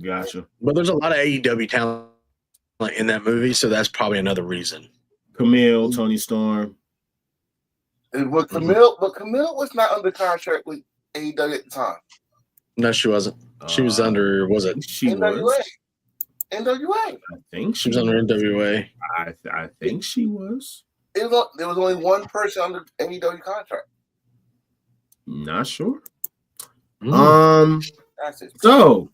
gotcha. But there's a lot of AEW talent in that movie, so that's probably another reason. Camille, Tony Storm. But Camille was not under contract with AEW at the time. No, she wasn't. She was under. Was it? She NWA. was. NWA. I think she was under NWA. I think she was. There was only one person under AEW contract. Not sure. That's it. So,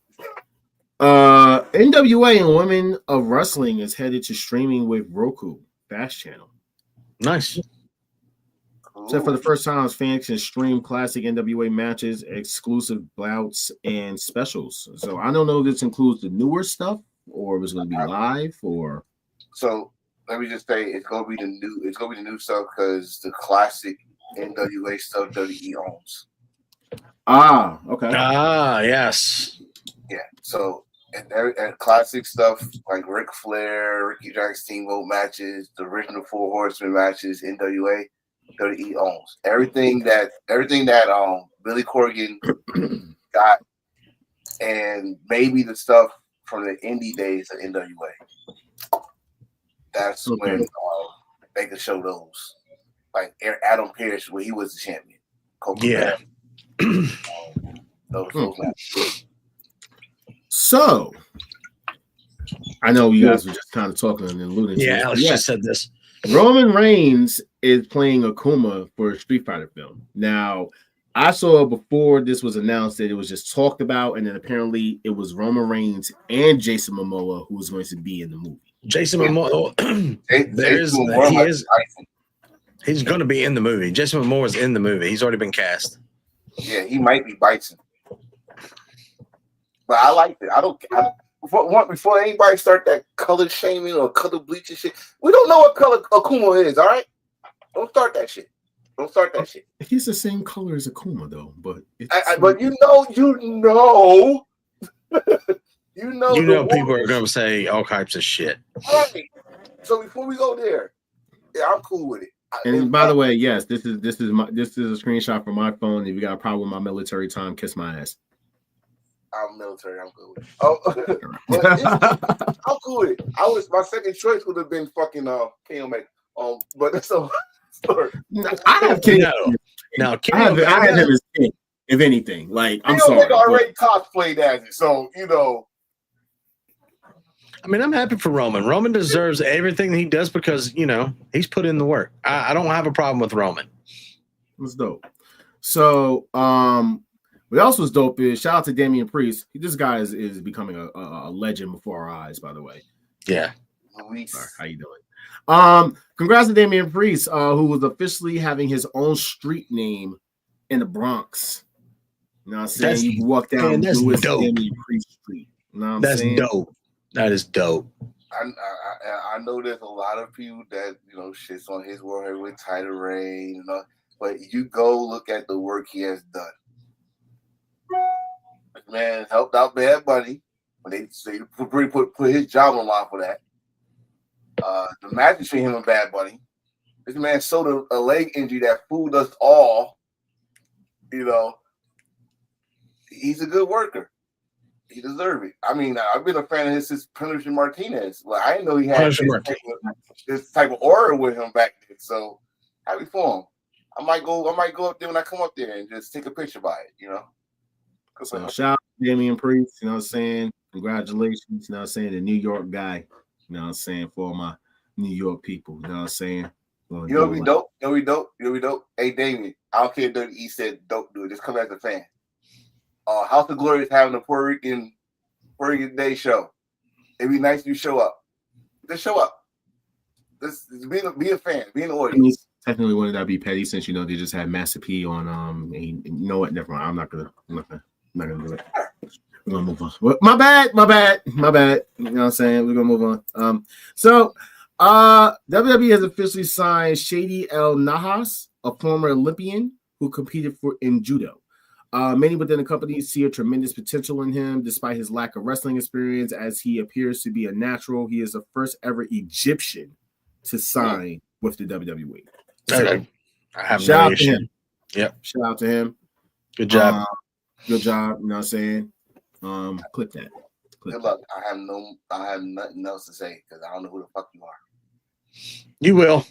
NWA and Women of Wrestling is headed to streaming with Roku Fast Channel. Nice. So for the first time, fans can stream classic NWA matches, exclusive bouts, and specials. So I don't know if this includes the newer stuff or if it's going to be live or. So let me just say it's going to be the new. It's going to be the new stuff because the classic NWA stuff WWE owns. Ah, okay. Ah, yes. Yeah. So and classic stuff like Ric Flair, Ricky Jackson Steamboat matches, the original Four Horsemen matches, NWA. WWE owns everything that Billy Corgan got, and maybe the stuff from the indie days of NWA. That's when they could show those, like Adam Pearce when he was the champion. Those matches. So I know you guys were just kind of talking and alluding. Yeah, Alex just said this. Roman Reigns is playing Akuma for a Street Fighter film. Now, I saw before this was announced that it was just talked about, and then apparently it was Roman Reigns and Jason Momoa who was going to be in the movie. Jason Momoa, he's going to be in the movie. Jason Momoa is in the movie. He's already been cast. Yeah, he might be Bison, but I liked it. Before anybody start that color shaming or color bleaching shit, we don't know what color Akuma is, all right? Don't start that shit. He's the same color as Akuma, though. But but you know, people are going to say all types of shit. Right. So before we go there, yeah, I'm cool with it. And by the way, yes, this is a screenshot from my phone. If you got a problem with my military time, kiss my ass. I'm military. I'm good with it. I'm cool with it. My second choice would have been fucking KO. But that's a story. I have King. No, I have him as King. if anything. Like, I'm Real sorry. nigga already cosplayed as it, so you know. I mean, I'm happy for Roman. Roman deserves everything he does because, you know, he's put in the work. I don't have a problem with Roman. It's dope. So, what else was dope is shout out to Damian Priest. This guy is becoming a legend before our eyes, by the way. Yeah. Sorry, how you doing? Congrats to Damian Priest, who was officially having his own street name in the Bronx. You know what I'm saying? You can walk down Lewis Damian Priest Street. You know what I'm saying? That's dope. That is dope. I know there's a lot of people that, you know, shits on his work with Title Reign, you know, but you go look at the work he has done. This man helped out Bad Bunny when they put his job on line for that. The match between him and Bad Bunny. This man showed a leg injury that fooled us all. You know, he's a good worker. He deserves it. I mean, I've been a fan of his since Punisher Martinez. Well, I didn't know he had this type of aura with him back then. So happy for him. I might go up there when I come up there and just take a picture by it, you know. So shout out to Damian Priest, you know what I'm saying? Congratulations, you know what I'm saying? The New York guy, you know what I'm saying, for my New York people, you know what I'm saying? You know what we dope? Hey, David, I don't care if WWE said don't do it. Just come as a fan. House of Glory is having a Puerto Rican Day show. It'd be nice if you show up. Just show up. Just be a fan. Be in the audience. Technically, wouldn't that be petty since, you know, they just had Master P on you know what? Never mind. I'm not gonna do it. We're gonna move on. My bad. You know what I'm saying? We're gonna move on. So WWE has officially signed Shady El Nahas, a former Olympian who competed in judo. Many within the company see a tremendous potential in him, despite his lack of wrestling experience, as he appears to be a natural. He is the first ever Egyptian to sign with the WWE. So, I have shout no out to him. Yep. Shout out to him. Good job. Good job. You know what I'm saying? Click that. Good luck. I have nothing else to say because I don't know who the fuck you are. You will.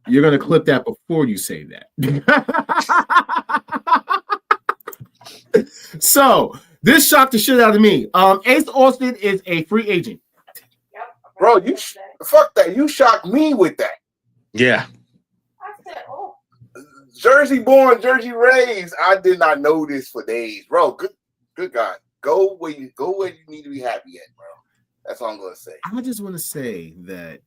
You're gonna clip that before you say that. So this shocked the shit out of me. Ace Austin is a free agent. Bro, fuck that. You shocked me with that. Yeah. Jersey born, Jersey raised. I did not know this for days, bro. Good God. Go where you need to be happy at, bro. That's all I'm gonna say. I just want to say that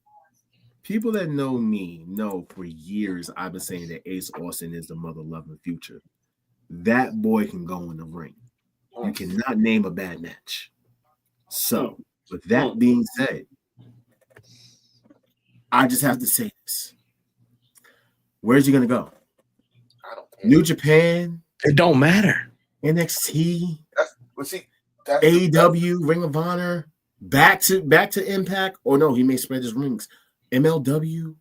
people that know me know for years I've been saying that Ace Austin is the mother loving future. That boy can go in the ring. You cannot name a bad match. So, with that being said, I just have to say this. Where's he gonna go? I don't care. New Japan? It don't matter. NXT? That's AEW, Ring of Honor, back to Impact, or no, he may spread his rings. MLW,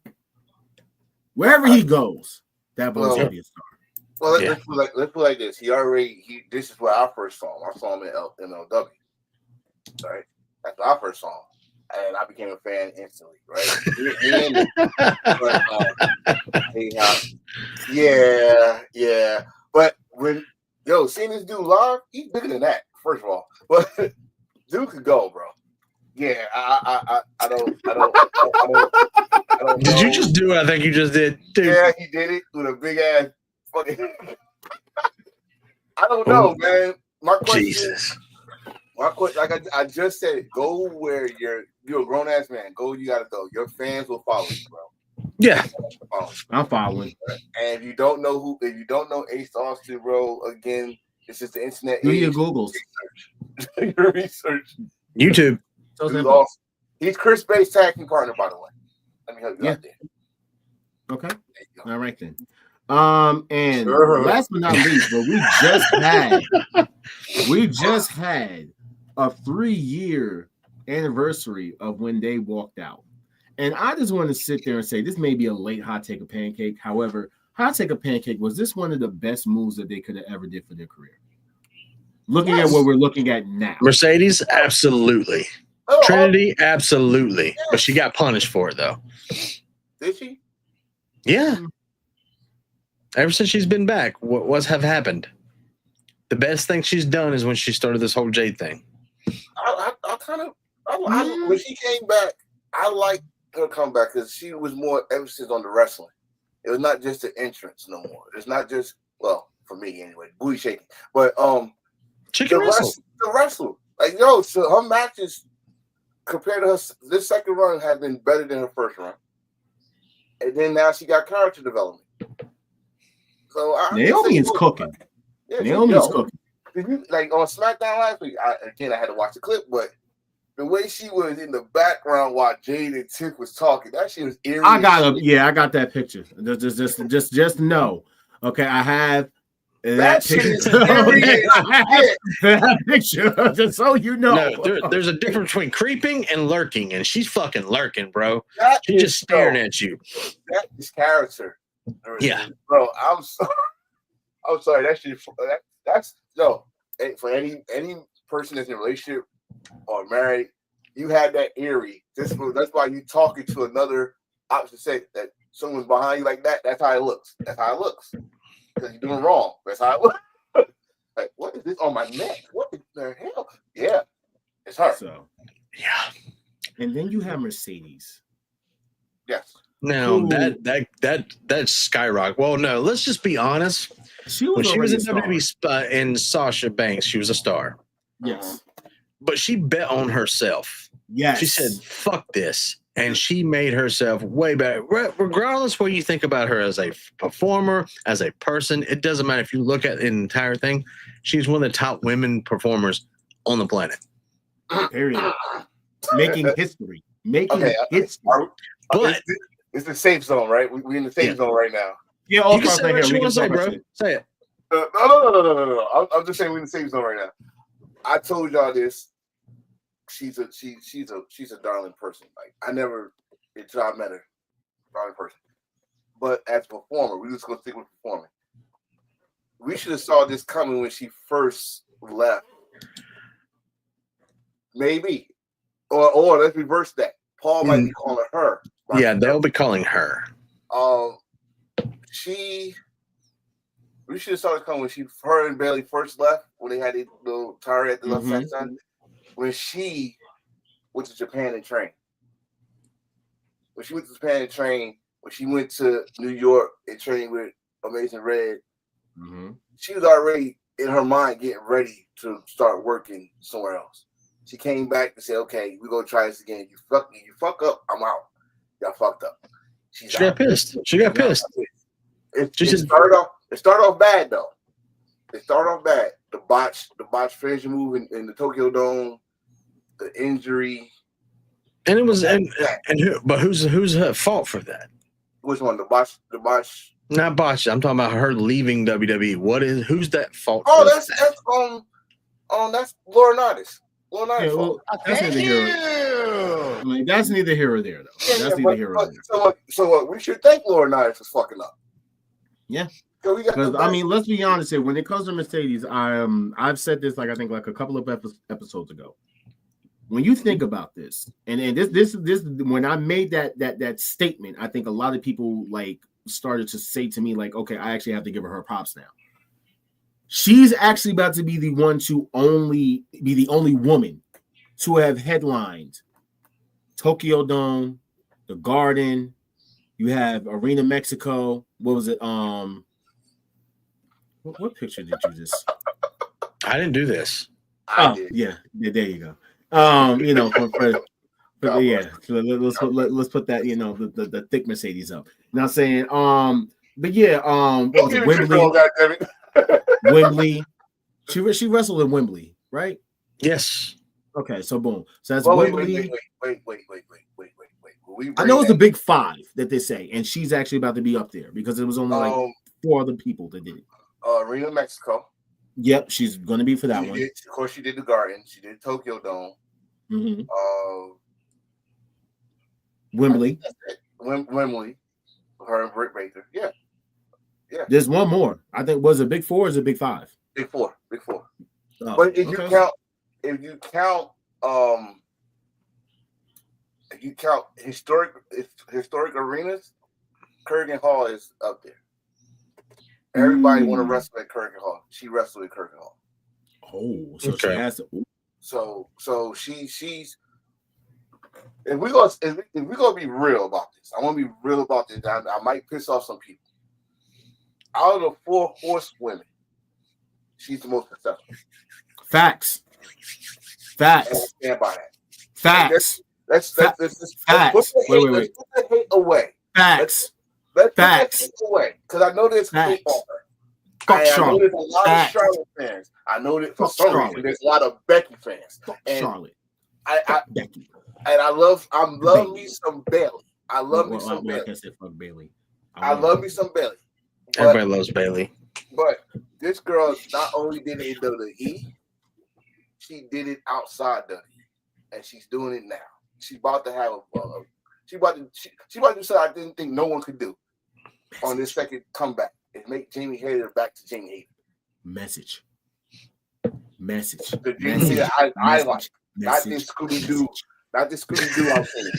wherever he goes, that boy's gonna be a star. Well, let's put like this. This is where I first saw him. I saw him in MLW. Right, that's where I first saw him, and I became a fan instantly. Right, yeah. But when seeing this dude live, he's bigger than that. First of all, but dude could go, bro. Yeah, I don't know. Did you just do what I think you just did, dude? Yeah, he did it with a big ass fucking. I don't know, man. My question, like I just said, go where you're a grown ass man. Go, you gotta go. Your fans will follow you, bro. Yeah, I'm following. And if you don't know Ace Austin, bro, again, it's just the internet. Do your Googles. Your research. YouTube. Awesome. He's Chris Bay's tag team partner, by the way. Let me help you out there. Okay. All right then. And last but not least, but we just had a 3-year anniversary of when they walked out. And I just want to sit there and say this may be a late hot take of pancake. However, hot take of pancake, was this one of the best moves that they could have ever did for their career? Looking at what we're looking at now. Mercedes, absolutely. Trinity, absolutely. Yes. But she got punished for it, though. Did she? Yeah. Ever since she's been back, what's have happened? The best thing she's done is when she started this whole Jade thing. When she came back, I liked her comeback because she was more emphasis on the wrestling. It was not just the entrance no more. It's not just, well, for me anyway, booty shaking. But she can wrestle. The wrestler. Like, yo, so her matches compared to her, this second run has been better than her first run. And then now she got character development. So Naomi is cooking. Yeah, Naomi is cooking. Like on SmackDown last week, I had to watch the clip, but the way she was in the background while Jade and Tiff was talking, that shit was eerie. I got that picture. Just know. Okay, I have that picture. That picture, just so you know. No, there's a difference between creeping and lurking, and she's fucking lurking, bro. She's just staring at you. That is character. Yeah, bro. I'm sorry. That's no. For any person that's in a relationship or married, you had that eerie. That's why you talking to another opposite sex that someone's behind you like that. That's how it looks. That's how it looks. Because you're doing wrong. That's how it looks. Like, what is this on my neck? What the hell? Yeah, it's her. So, yeah. And then you have Mercedes. Yes. Now that skyrocket. Well, no, let's just be honest. When she was in WWE in Sasha Banks, she was a star. Yes. But she bet on herself. Yes. She said, fuck this. And she made herself way better. Regardless what you think about her as a performer, as a person, it doesn't matter. If you look at the entire thing, she's one of the top women performers on the planet. Period. Making history. History. But it's the safe zone, right? We're in the safe zone right now. Yeah, you can say what you want to say, bro. Say it. No. I'm just saying we're in the safe zone right now. I told y'all this. She's a darling person. Like, I never until I met her, darling person. But as a performer, we just gonna stick with performing. We should have saw this coming when she first left. Maybe, or let's reverse that. Paul might be calling her. Right? Yeah, they'll be calling her. We should have saw it coming when her and Bailey first left, when they had the little tire at the left side. When she went to Japan and trained. When she went to New York and trained with Amazing Red, she was already in her mind getting ready to start working somewhere else. She came back and said, "Okay, we're gonna try this again. You fuck up, I'm out. Y'all fucked up." She got pissed. It started off bad though. It started off bad. The botch finishing move in the Tokyo Dome, the injury, and it was who's her fault for that? Which one? The botch. Not botch. I'm talking about her leaving WWE. Who's that fault? Oh, that's Laura Nardis. Yeah, well, that's neither here. I mean, that's neither here or there, though. That's neither here or there. So we should thank Laura Nardis for fucking up. Yeah. Because I mean, let's be honest here. When it comes to Mercedes, I've said this I think a couple of episodes ago. When you think about this, and this when I made that statement, I think a lot of people started to say to me okay, I actually have to give her props now. She's actually about to be the only woman to have headlined Tokyo Dome, the Garden. You have Arena Mexico. What was it? What picture did you just? I didn't do this. Yeah, there you go. Yeah. So let's put that. The thick Mercedes up. Not saying. But yeah. What was it? Wembley. Wembley. She wrestled in Wembley, right? Yes. Okay, so boom. So that's Wembley. Wait. I know it's the big five that they say, and she's actually about to be up there because it was only 4 other people that did it. Arena Mexico. Yep, she's going to be for that one. Of course, she did the Garden. She did Tokyo Dome. Wembley. Wembley. Her and Britt Baker. Yeah. There's one more. I think was it Big 4 or is it Big 5? Big 4. Oh, but if you count historic arenas, Kurgan Hall is up there. Everybody want to wrestle at Kurgan Hall. She wrestled at Kurgan Hall. Oh, so Okay. she has to. So she's. If we gonna be real about this, I want to be real about this. I might piss off some people. Out of the 4 horsewomen, she's the most successful. Facts. I stand by that. Facts. Let's put the hate away. Facts. Let's put the hate away, because I know there's hate on her. I know there's a lot of Charlotte fans. I know that for some reason there's a lot of Becky fans. And Charlotte. Becky. And I love me some Bailey. I love me some Bailey. I said fuck Bailey. I love me some Bailey. Everybody loves Bailey. But this girl not only did it in WWE, she did it outside WWE, and she's doing it now. She's about to have she about to do something I didn't think no one could do on this second comeback. It make Jamie Hayter back to Jamie Hayter. Message. The Jamie Hayter I like. Not this Scooby-Doo. Not this Scooby-Doo I'm saying.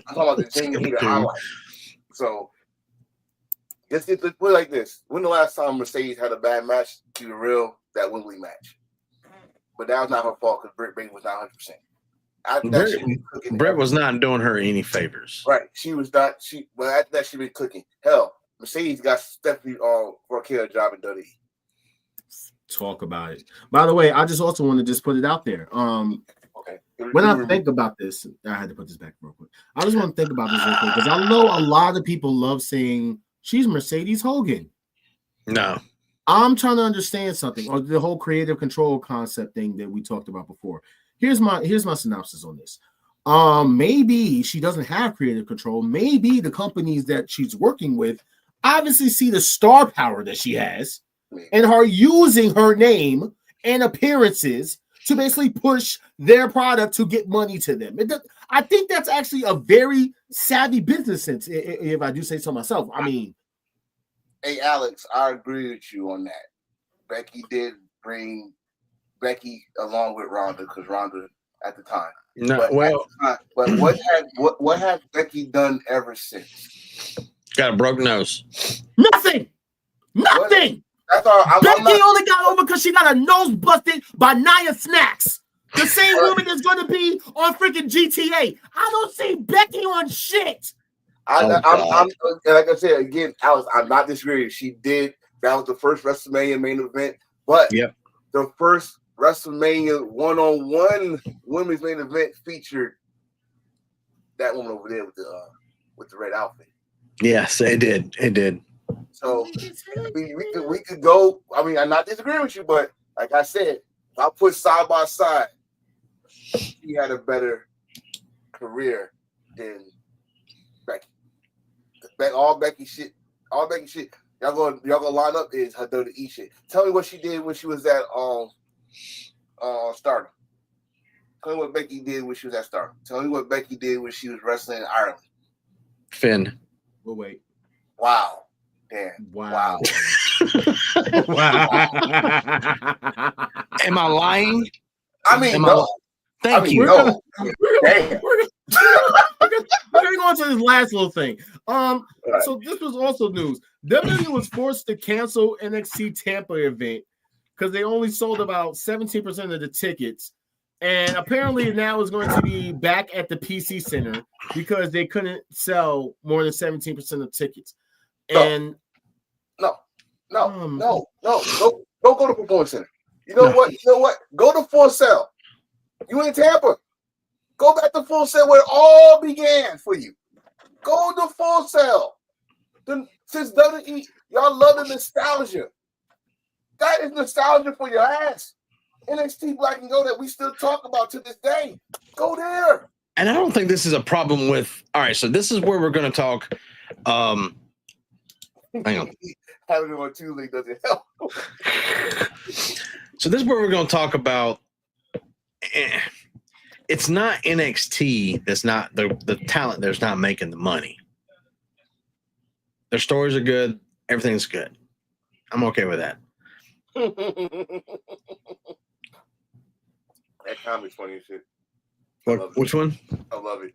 I'm talking about the Jamie Hayter I like. So let's put it like this. When the last time Mercedes had a bad match, to be real, that Wembley match. But that was not her fault because Britt Baker was not 100%. Britt was not doing her any favors. Right. She was not. But after that, she been cooking. Hell, Mercedes got Stephanie for a killer job in WWE. Talk about it. By the way, I just also want to just put it out there. Okay. When I think about this, I had to put this back real quick. I just want to think about this real quick because I know a lot of people love saying she's Mercedes Hogan. No. I'm trying to understand something, or the whole creative control concept thing that we talked about before. Here's my synopsis on this. Maybe she doesn't have creative control. Maybe the companies that she's working with obviously see the star power that she has and are using her name and appearances to basically push their product to get money to them. I think that's actually a very savvy business sense, if I do say so myself. I mean, hey, Alex, I agree with you on that. Becky did bring Becky along with Ronda because Ronda at the time. No, but what has Becky done ever since? Got a broke nose. Nothing. That's all. Becky only got over because she got her nose busted by Nia Snax, the same woman that's going to be on freaking GTA. I don't see Becky on shit. I'm like I said again, Alex, I'm not disagreeing. She did. That was the first WrestleMania main event, but the first WrestleMania one-on-one women's main event featured that woman over there with the red outfit. Yes, it did. It did. So we could go. I mean, I'm not disagreeing with you, but like I said, if I put side by side, she had a better career than Becky. All Becky shit. Y'all gonna line up is her WWE shit. Tell me what she did when she was at Stardom. Tell me what Becky did when she was at Stardom. Tell me what Becky did when she was wrestling in Ireland. Finn. We'll wait. Wow. Damn. Wow. Am I lying? I mean, no. Thank you. We're gonna go on to this last little thing. So this was also news. WWE was forced to cancel NXT Tampa event because they only sold about 17% of the tickets. And apparently now it's going to be back at the PC Center because they couldn't sell more than 17% of tickets. And no. Don't go to Performance Center. You know what? Go to Full Sail. You in Tampa. Go back to Full Sail where it all began for you. Go to Full Sail. Since WWE, y'all love the nostalgia. That is nostalgia for your ass. NXT Black and Gold that we still talk about to this day. Go there. And I don't think this is a problem with. All right, so this is where we're going to talk. Hang on. Having it on Tuesday doesn't help. So this is where we're going to talk about. It's not NXT that's not the talent that's not making the money. Their stories are good. Everything's good. I'm okay with that. That comic's funny as shit. Which one? I love it.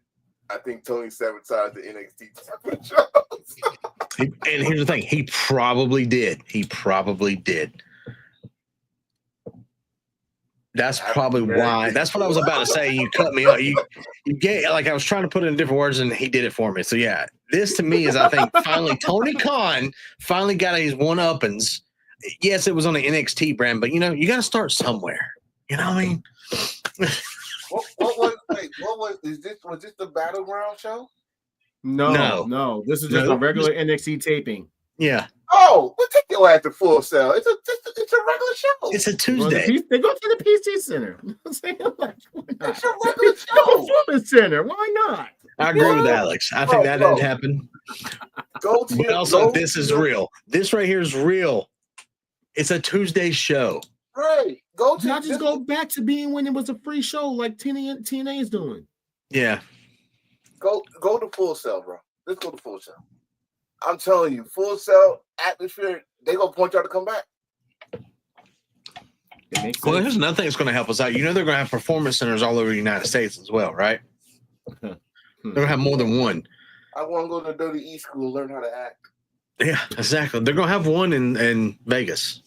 I think Tony sabotaged the NXT shows. And here's the thing. He probably did. That's probably why. That's what I was about to say. You cut me off. You get like I was trying to put it in different words, and he did it for me. So yeah, this to me is I think finally Tony Khan finally got his one-uppings. Yes, it was on the NXT brand, but you know you got to start somewhere. You know what I mean? What was this the Battleground show? No. This is just a regular NXT taping. Yeah. Oh, we'll take your ass to Full Sail. It's a regular show. It's a Tuesday. They go to the PC Center. It's a regular show. Performance Center. Why not? I agree with Alex. I think that didn't happen. But also, this is real. This right here is real. It's a Tuesday show. Right. Not just go back to being when it was a free show like TNA is doing. Yeah. Go to Full Sail, bro. Let's go to Full Sail. I'm telling you, Full Sail atmosphere, they gonna point y'all to come back. Well, here's another thing that's going to help us out. You know, they're going to have performance centers all over the United States as well, right? They're going to have more than one. I want to go to the WWE school and learn how to act. Yeah, exactly. They're going to have one in Vegas.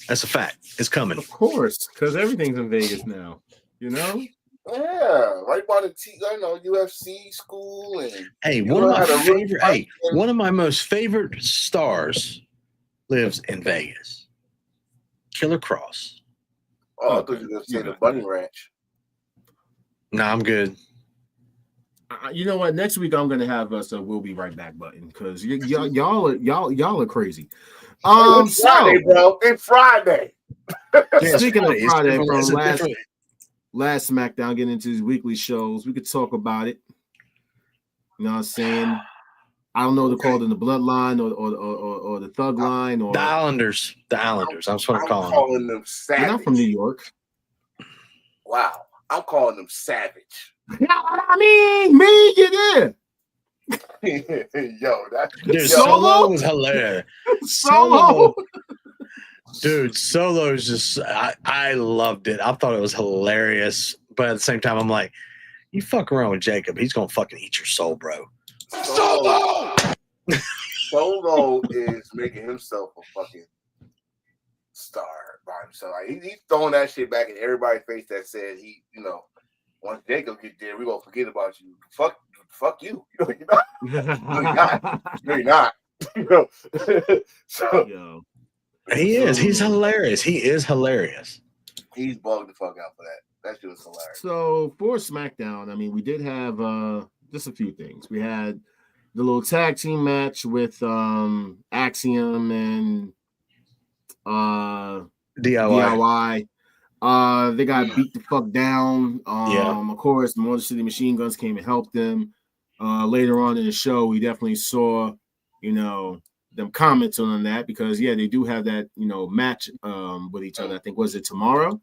That's a fact. It's coming. Of course, because everything's in Vegas now. You know? Yeah, right by the UFC school and hey, one of my most favorite stars lives in Vegas. Killer Cross. Oh, I thought you were going to say the Bunny Ranch. Nah, I'm good. You know what? Next week I'm gonna have us a "We'll be right back" button because y'all are crazy. It's Friday, bro. It's Friday. Speaking of Friday, from last SmackDown, getting into these weekly shows, we could talk about it. You know what I'm saying? I don't know what to call them, the Bloodline or the Thug Line or the Islanders. The Islanders. That's what I'm calling them. Savage. You're not from New York. Wow, I'm calling them Savage. I mean, me, you did. Yo, Solo was hilarious. Solo. Dude, Solo is just I loved it. I thought it was hilarious, but at the same time, I'm like, you fuck around with Jacob, he's gonna fucking eat your soul, bro. Solo is making himself a fucking star by himself. Like, he's throwing that shit back in everybody's face that said he, once Jacob get there, we're gonna forget about you. Fuck you. You're not. So he is. He's hilarious. He is hilarious. He's bugged the fuck out for that. That shit was hilarious. So for SmackDown, I mean, we did have just a few things. We had the little tag team match with Axiom and DIY. They got beat the fuck down. Of course, the Motor City Machine Guns came and helped them. Later on in the show, we definitely saw, them comments on that because they do have that match with each other. I think was it tomorrow?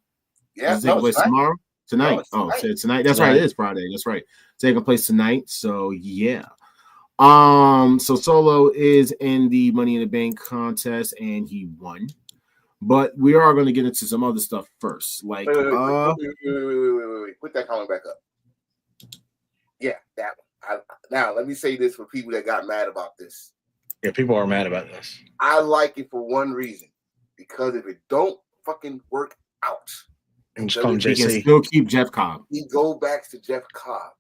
Yeah, tomorrow. Tonight. No, tonight. That's right. It is Friday. That's right. Taking place tonight. So yeah. So Solo is in the Money in the Bank contest and he won. But we are going to get into some other stuff first. Like wait. Put that comment back up. Yeah, that one. Now let me say this for people that got mad about this. Yeah, people are mad about this. I like it for one reason. Because if it don't fucking work out, and just call him JC. He can still keep Jeff Cobb. He go back to Jeff Cobb.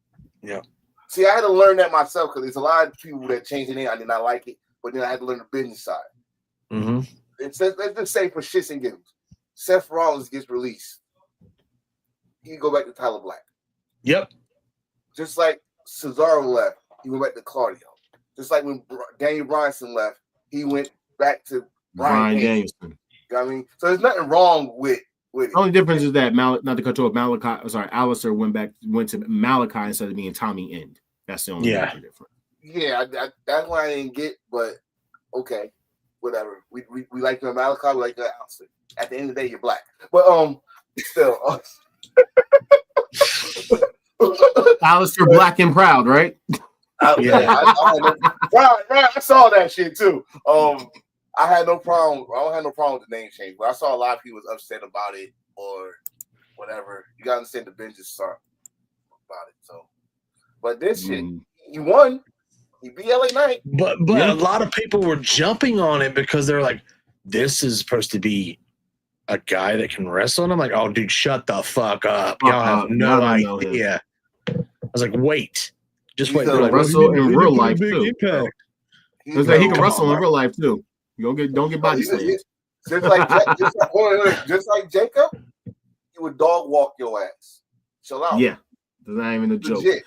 Yeah. See, I had to learn that myself because there's a lot of people that changed the name. I did not like it, but then I had to learn the business side. Mm-hmm. Let's just say for shits and giggles, Seth Rollins gets released. He can go back to Tyler Black. Yep. Just like Cesaro left, he went back to Claudio. Just like when Daniel Bryanson left, he went back to Bryan Danielson. You know what I mean? So there's nothing wrong with it. The only difference is that not to cut off Malachi. Sorry, Alistair went to Malachi instead of being Tommy End. That's the only difference. Yeah, that's why I didn't get. But okay, whatever. We like the Malachi. We like the Alistair. At the end of the day, you're black. But still, Alistair Black and Proud, right? Right. I saw that shit too. I had no problem. I don't have no problem with the name change, but I saw a lot of people was upset about it or whatever. You gotta understand the bench is sorry about it. So, but this shit, he won. He beat LA Knight. But a lot of people were jumping on it because they're like, this is supposed to be a guy that can wrestle? And I'm like, oh, dude, shut the fuck up. Y'all have no idea. I was like, wait. Just wait. He can Like, wrestle in real life, too. Impact. He can wrestle in real life, too. You don't get body slammed. Just like Jacob, he would dog walk your ass. Chill out. Yeah. That's not even a joke. Legit.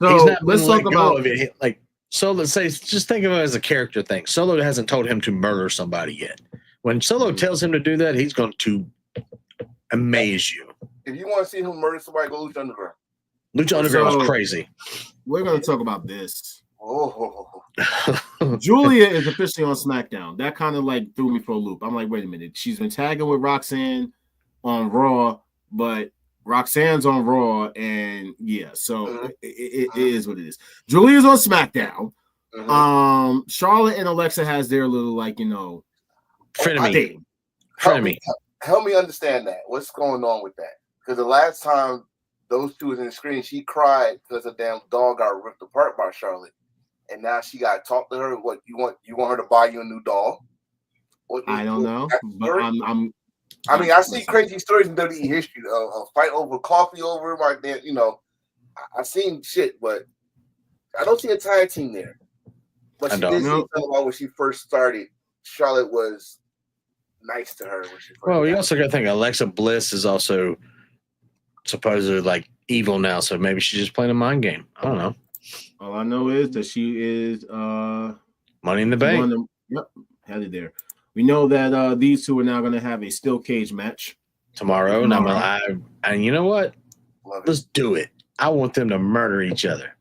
So let's talk about it. Like, Solo, just think of it as a character thing. Solo hasn't told him to murder somebody yet. When Solo tells him to do that, he's going to amaze you. If you want to see him murder somebody, go Lucha Underground. Lucha Underground is crazy. We're going to talk about this. Oh. Julia is officially on SmackDown. That kind of like threw me for a loop. I'm like, wait a minute. She's been tagging with Roxanne on Raw, but Roxanne's on Raw, and yeah, so it is what it is. Julia's on SmackDown. Charlotte and Alexa has their little frenemy. Help me understand that. What's going on with that? Because the last time those two was in the screen, she cried because a damn dog got ripped apart by Charlotte, and now she got to talk to her. What you want her to buy you a new dog? I don't know, but I see crazy stories in WWE history. A fight over coffee over right there. I've seen shit, but I don't see a tag team there. But she did say something about when she first started. Charlotte was nice to her when she first. Well, you also got to think Alexa Bliss is also supposedly like evil now, so maybe she's just playing a mind game. I don't know. All I know is that she is Money in the Bank. Yep, had it there. We know that these two are now going to have a steel cage match tomorrow. And you know what? Let's do it. I want them to murder each other.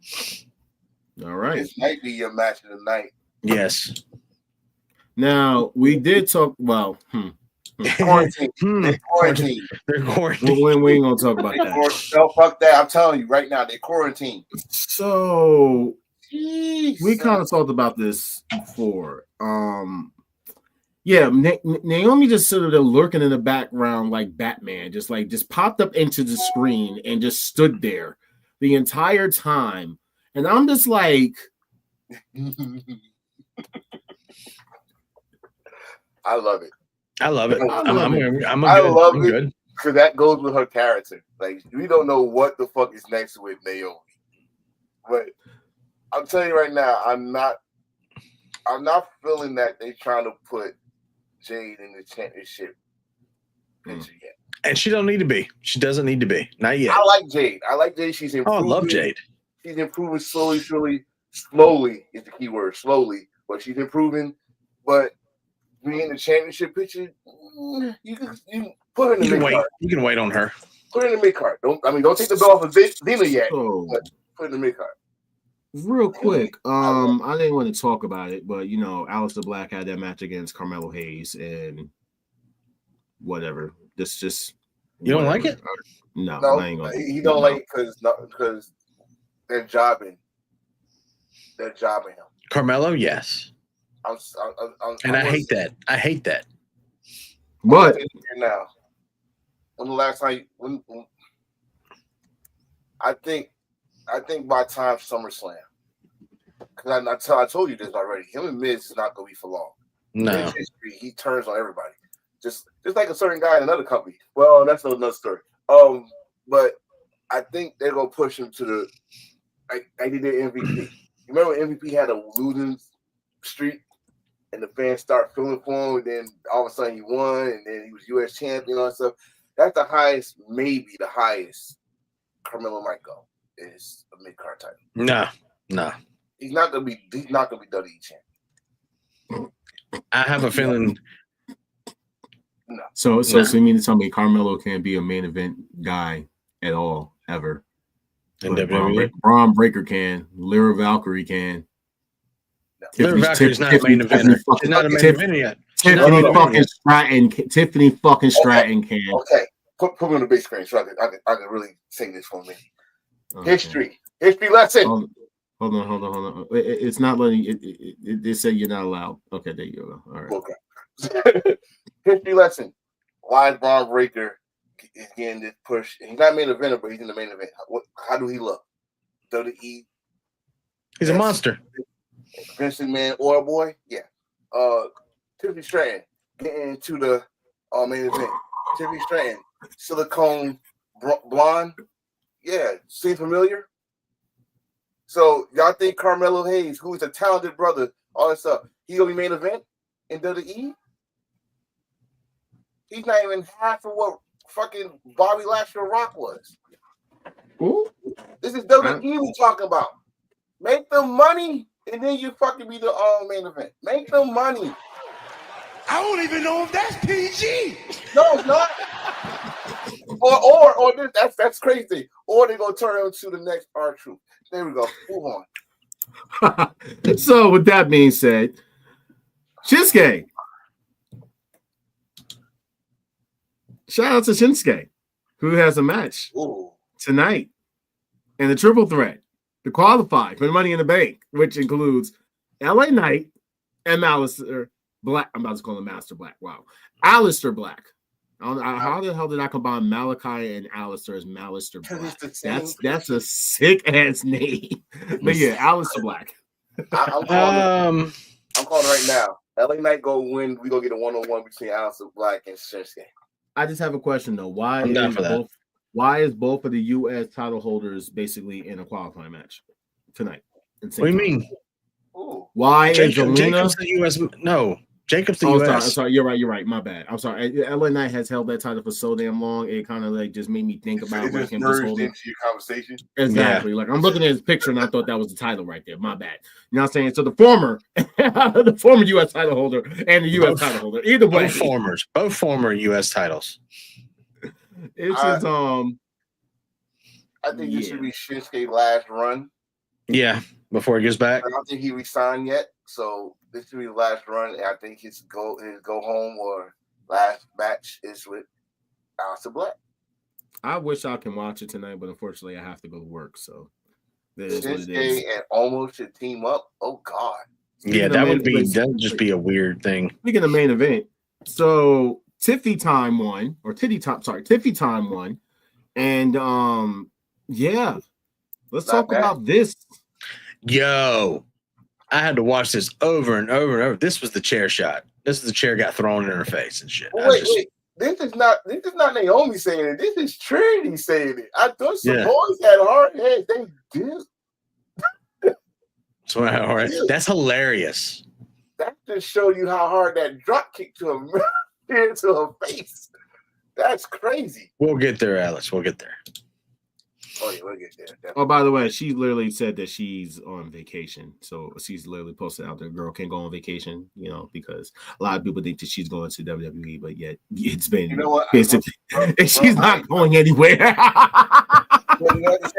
All right. This might be your match of the night. Yes. Now, we did talk about quarantine. They're quarantined. We ain't going to talk about that. No, fuck that. I'm telling you right now, they're quarantined. So, we kind of talked about this before. Yeah, Naomi just sort of lurking in the background like Batman, just popped up into the screen and just stood there the entire time. And I'm just like, I love it. I love it. I love it because that goes with her character. Like, we don't know what the fuck is next with Naomi, but I'm telling you right now, I'm not feeling that they're trying to put Jade in the championship picture yet. And she don't need to be. She doesn't need to be. Not yet. I like Jade. She's improving. Oh, I love Jade. She's improving slowly is the key word, slowly. But she's improving. But being in the championship picture, you can put her in the mid card. You can wait on her. Put her in the mid card. Don't take the belt off of Dina yet. But put her in the mid card. Real quick, I didn't want to talk about it, but Aleister Black had that match against Carmelo Hayes and whatever. This just you don't like it? No, I ain't gonna. He don't like it because they're jobbing. They're jobbing him. Carmelo, yes. I hate that. I hate that. But now, when the last time when I think by time SummerSlam, because I told you this already. Him and Miz is not going to be for long. No, he turns on everybody, just like a certain guy in another company. Well, that's another story. But I think they're going to push him to the. I did their MVP. You remember MVP had a losing streak, and the fans start feeling for him, and then all of a sudden he won, and then he was U.S. champion and stuff. That's the highest, maybe the highest Carmelo might go. Is a mid card title. No. He's not gonna be WWE champion. I have a feeling. No. So you mean to tell me Carmelo can't be a main event guy at all ever? In WWE? Braun Breaker can. Lyra Valkyrie can. No. Lyra Valkyrie's not a main event. She's not a main event yet. Tiffany fucking Stratton can. Okay, put me on the big screen so I can really sing this for me. Okay. History lesson. Hold on. It's not letting it said you're not allowed. Okay, there you go. All right. Okay. History lesson. Why is Braun Breaker is getting this push? He's not main eventer, but he's in the main event. How do he look? WWE. He's a monster. Vince McMahon, Oil Boy. Yeah. Tiffany Stratton getting into the main event. Tiffany Stratton, silicone blonde. Yeah, seem familiar. So y'all think Carmelo Hayes, who is a talented brother, all that stuff, he gonna be main event in WWE? He's not even half of what fucking Bobby Lashley or Rock was. Who? This is WWE we talking about. Make them money, and then you fucking be the main event. Make them money. I don't even know if that's PG. No, it's not. or that's crazy. Or they gonna turn into the next R-Truth. There we go. Move on. So with that being said, Shinsuke. Shout out to Shinsuke, who has a match tonight in the triple threat to qualify for the Money in the Bank, which includes LA Knight and Aleister Black. I'm about to call him Master Black. Wow. Aleister Black. How the hell did I combine Malachi and Aleister as Aleister Black? That's a sick ass name. But yeah, Aleister Black. I'm calling right now. LA Knight go win. We go get a 1-on-1 between Aleister Black and Shinsuke. I just have a question though. Why is both of the U.S. title holders basically in a qualifying match tonight? What do you mean? Why is Jacob's the U.S.? No, Jacob's the U.S. I'm sorry. You're right. My bad. I'm sorry. LA Knight has held that title for so damn long. It kind of like just made me think about it. Just merged into your conversation. Exactly. Yeah. Like I'm looking at his picture and I thought that was the title right there. My bad. You know what I'm saying? So the former U.S. title holder and the U.S. title holder. Either way, both former U.S. titles. It's just I think this should be Shinsuke's last run. Yeah, before he gets back. I don't think he resigned yet, so this should be the last run. And I think his go home or last match is with Aleister Black. I wish I can watch it tonight, but unfortunately, I have to go to work. So Shinsuke and Almost should team up. Oh God. Yeah, that would just be a weird thing. Speaking of main event, so Tiffy Time won, and yeah, let's talk about this. Yo, I had to watch this over and over and over. This was the chair shot. This is the chair got thrown in her face and shit. Wait. This is not Naomi saying it. This is Trinity saying it. I thought some boys had hard heads. They do. So all right, that's hilarious. That just showed you how hard that drop kick to him into her face. That's crazy. We'll get there, Alice. We'll get there. Oh yeah, we'll get there. Definitely. Oh, by the way, she literally said that she's on vacation. So she's literally posted out there, girl can go on vacation, because a lot of people think that she's going to WWE, but yet it's been basically she's not going anywhere. But at the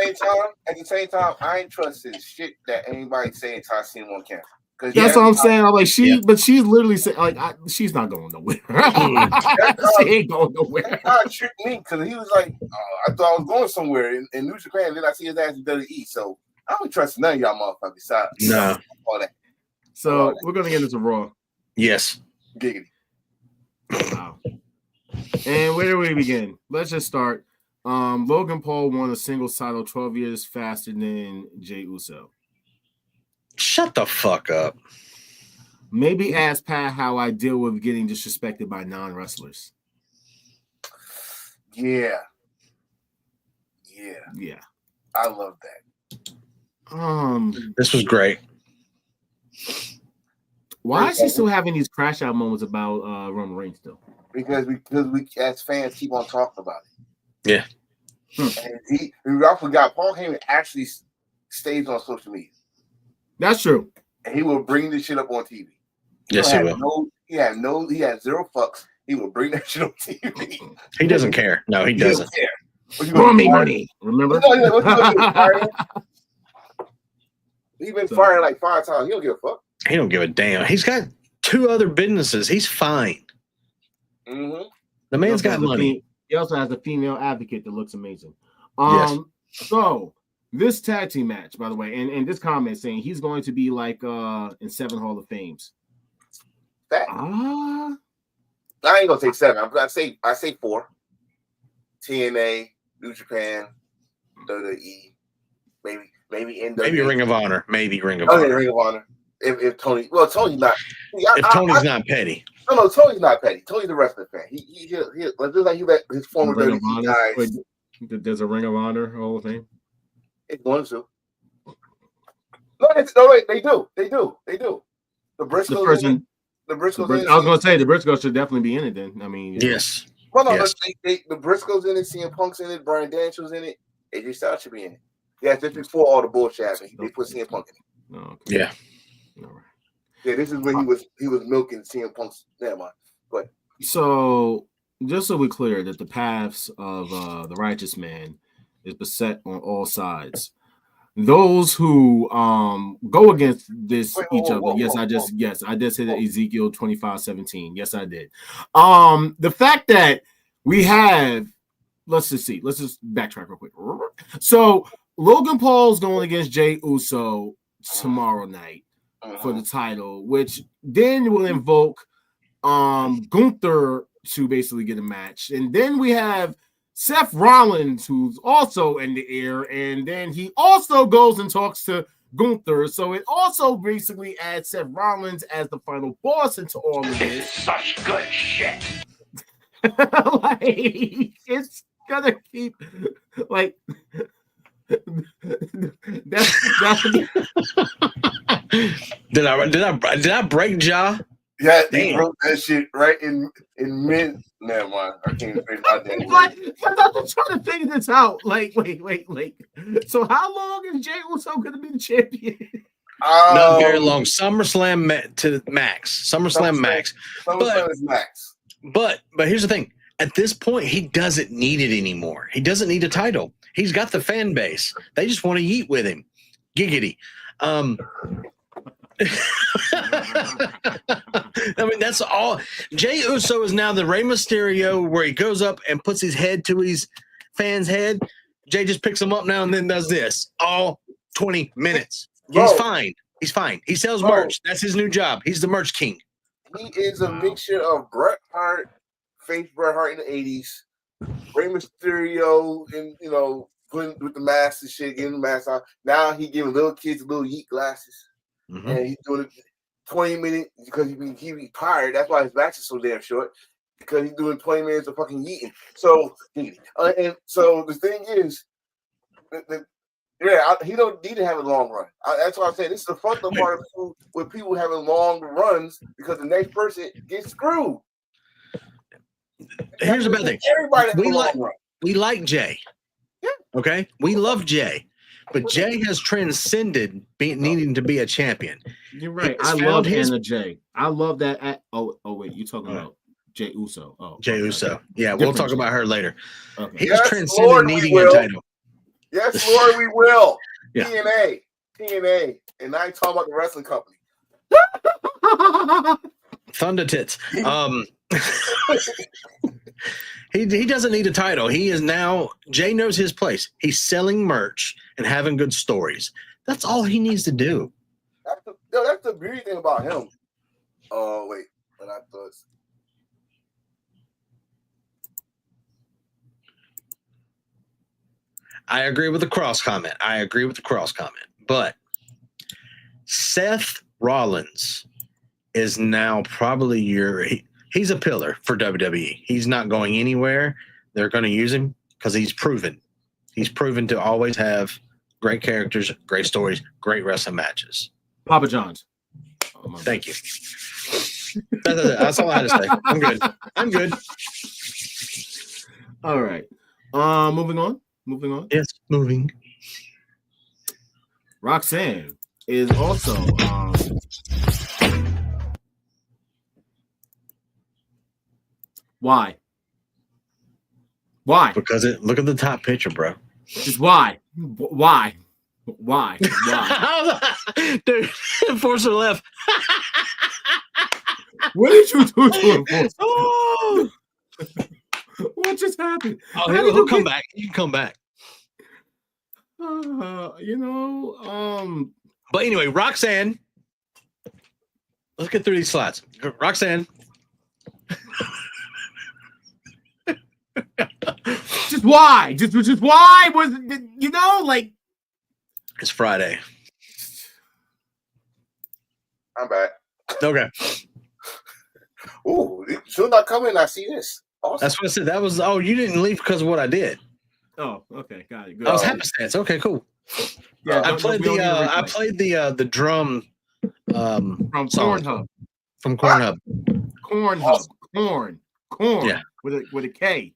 same time, I ain't trusting shit that anybody saying until I see him on camera. That's what I'm saying. I'm like but she's literally saying she's not going nowhere. She ain't going nowhere. That guy tricked me because he was like, I thought I was going somewhere in New Japan, and then I see his ass in WWE. So I don't trust none of y'all motherfuckers. No. All that. So we're gonna get into Raw. Yes. Giggity. Wow. And where do we begin? Let's just start. Logan Paul won a singles title 12 years faster than Jey Uso. Shut the fuck up. Maybe ask Pat how I deal with getting disrespected by non-wrestlers. Yeah. I love that. This was great. Why is he still having these crash out moments about Roman Reigns still? Because we as fans keep on talking about it. Yeah. And I forgot Paul Heyman actually stays on social media. That's true. And he will bring this shit up on TV. Yes, he will. He has zero fucks. He will bring that shit on TV. He doesn't care. No, he doesn't. Money. Remember? He's been fired like 5 times. He don't give a fuck. He don't give a damn. He's got 2 other businesses. He's fine. Mm-hmm. The man's got money. He also has a female advocate that looks amazing. Yes. So this tag team match, by the way, and this comment saying he's going to be like in 7 Hall of Fames. I ain't gonna take 7. I say 4. TNA, New Japan, WWE, maybe NWA. Maybe Ring of Honor. Maybe Ring of Honor. Ring of Honor. If Tony, Tony's not. If Tony's not petty. No, Tony's not petty. Tony's a wrestling fan. He just like he let his former Ring of WWE Honor. guys. Wait, there's a Ring of Honor Hall of Fame. It's going to. No, wait, they do. The Briscoes. The Briscoes. I was going to say the Briscoes should definitely be in it. Then I mean, yes. Well, no, yes. the Briscoes in it, CM Punk's in it, Bryan Danielson's in it, AJ Styles should be in it. Yeah, just before all the bullshit happened, they put CM Punk in it. No, okay. Yeah. All right. Yeah, this is when he was milking CM Punk's. Never mind. But so just so we're clear that the paths of the righteous man is beset on all sides. Those who go against this each other. Yes, I did say that Ezekiel 25:17. Yes, I did. The fact that we have, let's just backtrack real quick. So Logan Paul's going against Jey Uso tomorrow night for the title, which then will invoke Gunther to basically get a match. And then we have Seth Rollins, who's also in the air, and then he also goes and talks to Gunther. So it also basically adds Seth Rollins as the final boss into all of this. Such good shit. Like, it's gonna keep like that's Did I break jaw? yeah, he wrote that shit right in mid. Never mind. I can't figure out that. I'm just trying to figure this out. Like, wait. So how long is Jey Uso gonna be the champion? Not very long. SummerSlam to max. SummerSlam max. SummerSlam is max. But here's the thing. At this point, he doesn't need it anymore. He doesn't need a title. He's got the fan base. They just want to eat with him. Giggity. I mean, that's all. Jey Uso is now the Rey Mysterio, where he goes up and puts his head to his fan's head. Jey just picks him up now and then does this all 20 minutes. He's fine. He's fine. He sells merch. That's his new job. He's the merch king. He is a mixture of Bret Hart, face Bret Hart in the 80s, Rey Mysterio, and putting with the mask and shit, getting the mask on. Now he giving little kids little yeet glasses. Mm-hmm. And he's doing it 20 minutes because he be tired. That's why his match is so damn short, because he's doing 20 minutes of fucking yeeting. So, and so the thing is, he don't need to have a long run. That's why I'm saying this is the fun part with people having long runs, because the next person gets screwed. Here's the bad thing. Everybody has a long run. We like Jey. Yeah. Okay? We love Jey. But Jey has transcended needing to be a champion. You're right. I love Hannah Jey. I love that. Wait, you talking about Jey Uso? Oh, Jey Uso. Yeah, we'll talk about her later. Okay. He's transcended needing a title. Yes, Lord, we will. Yeah. TNA, and I ain't talking about the wrestling company. Thunder tits. He doesn't need a title. He is now, Jey knows his place. He's selling merch and having good stories. That's all he needs to do. That's the beauty thing about him. Wait, but I thought. I agree with the cross comment. But Seth Rollins is now probably he's a pillar for WWE. He's not going anywhere. They're going to use him because he's proven. He's proven to always have great characters, great stories, great wrestling matches. Papa John's. Thank you. That's all I had to say. I'm good. All right. Moving on. Yes, moving. Roxanne is also why? Because look at the top picture, bro. Just why? Dude, Enforcer left. What did you do to Enforcer? Oh. What just happened? Oh, he'll come back. He can come back. But anyway, Roxanne. Let's get through these slides. Roxanne. Just why? Just why was like? It's Friday. I'm back. Okay. Ooh, soon I come in, I see this. Awesome. That's what I said. That was you didn't leave because of what I did. Oh, okay, got it. Good. I was happenstance. Okay, cool. Yeah, I played the drum from song Cornhub. From Cornhub. Cornhub. Corn. Yeah. With a K.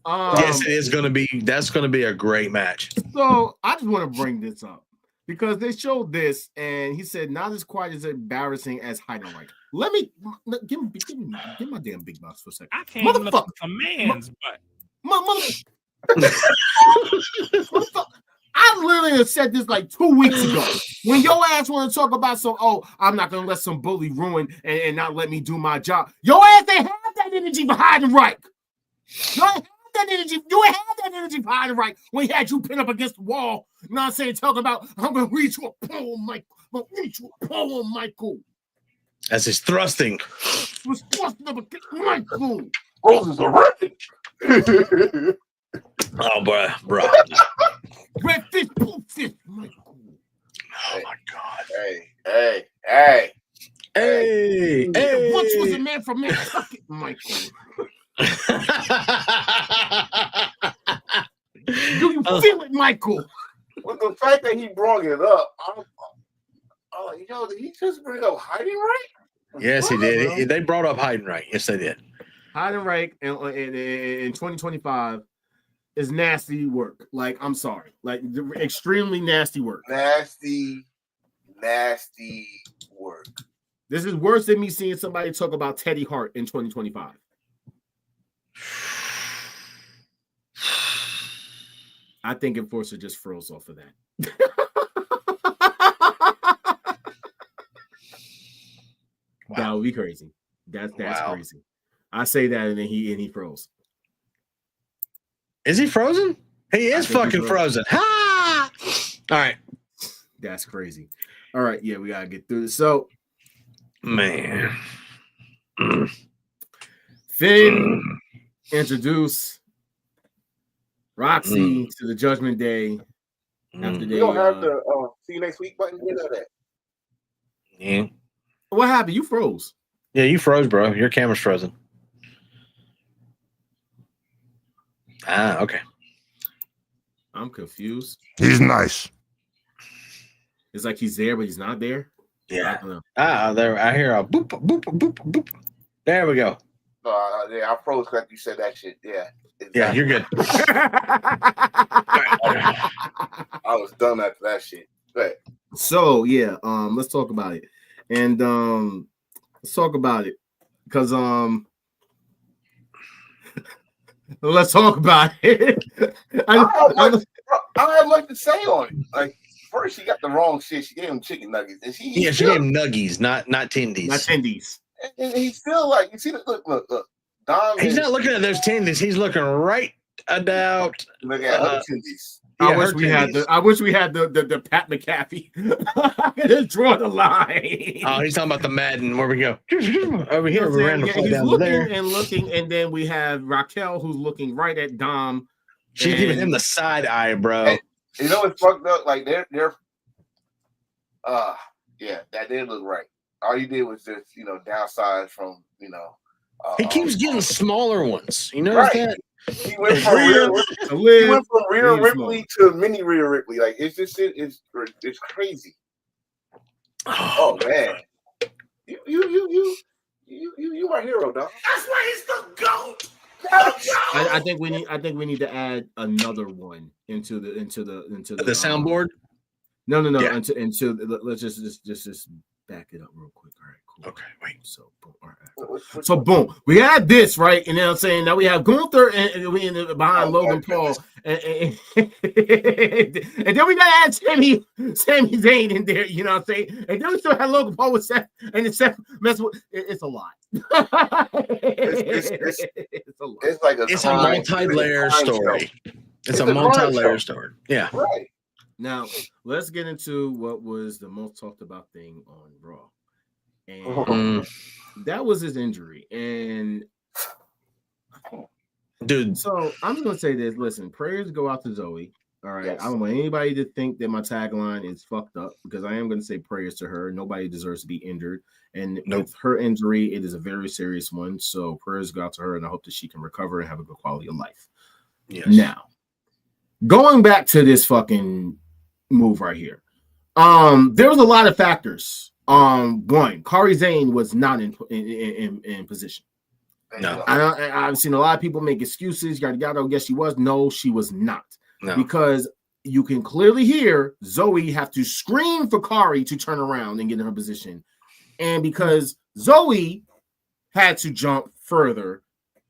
Yes, it is gonna be. That's gonna be a great match. So I just want to bring this up because they showed this and he said not as quite as embarrassing as Heidenreich. Let me give my damn big box for a second. I came looking for man's butt. I literally have said this like 2 weeks ago. When your ass want to talk about I'm not gonna let some bully ruin and not let me do my job. Your ass ain't have that energy for Heidenreich. You ain't have that energy. You ain't have that energy for Heidenreich when he had you pinned up against the wall. You know what I'm saying? Talking about I'm gonna reach you a poem, Michael. I'm gonna reach you a poem, Michael. As he's thrusting. Was thrusting up against Michael. Roses are red. Oh, bro. Red fish, blue fish, Michael. Oh my God. Hey. Once was a man from Nantucket, Michael. Do you feel it, Michael? With the fact that he brought it up, did he just bring up Heidenreich? Yes, he did. They brought up Heidenreich. Yes, they did. Heidenreich in 2025 is nasty work. Like, I'm sorry. Like, extremely nasty work. Nasty work. This is worse than me seeing somebody talk about Teddy Hart in 2025. I think Enforcer just froze off of that. Wow. That would be crazy. That's crazy. I say that and then he froze. Is he frozen? He is fucking frozen. Ha! All right. That's crazy. All right, yeah, we gotta get through this. So, man, Finn introduce Roxy to the Judgment Day. After they, you don't have the see you next week button. You know that. Yeah. What happened? You froze. Yeah, you froze, bro. Your camera's frozen. Ah, okay. I'm confused. He's nice. It's like he's there, but he's not there. Yeah. There. I hear a boop, boop, boop, boop. There we go. Yeah, I froze because you said that shit. Yeah. Exactly. Yeah, you're good. I was done after that shit. But so yeah, let's talk about it. And let's talk about it. Because let's talk about it. I don't have much to say on it. Like, first she got the wrong shit. She gave him chicken nuggets. And she gave him nuggies, not tendies. Not tendies. And he's still like, you see the look. Dom he's not looking at those tendies. He's looking right about. Look at her tendies. I wish we had the Pat McAfee. Just draw the line. Oh, he's talking about the Madden. Where we go over here. We ran the play he's down looking there and looking, and then we have Raquel who's looking right at Dom. She's giving him the side eye, bro. And, you know what's fucked up? Like they're yeah, that didn't look right. All you did was just downsize from he keeps getting smaller ones. You notice that? He went from Rhea Ripley to mini Rhea Ripley. Like it's crazy. Oh man, you my hero, dog. That's why he's the GOAT. I think we need to add another one into the soundboard. No. Yeah. Let's just back it up real quick. All right, cool. Okay, wait. So boom. All right. So boom, we had this right, and then I'm saying now we have Gunther and we behind Logan Paul, and then we gotta add Sami Zayn in there. You know what I'm saying? And then we still have Logan Paul with Seth, and then Seth mess with. It's a lot. It's a lot. It's a multi-layer story. It's a multi-layer story. Yeah. Right. Now, let's get into what was the most talked about thing on Raw. And that was his injury. And dude. So I'm just gonna say this. Listen, prayers go out to Zoe. All right. Yes. I don't want anybody to think that my tagline is fucked up because I am going to say prayers to her. Nobody deserves to be injured. And with her injury, it is a very serious one. So prayers go out to her, and I hope that she can recover and have a good quality of life. Yes. Now, going back to this fucking move right here. There was a lot of factors. One, Kari Zane was not in position. No. I've seen a lot of people make excuses. Yada yada. Yes, she was. No, she was not. No. Because you can clearly hear Zoe have to scream for Kari to turn around and get in her position. And because Zoe had to jump further,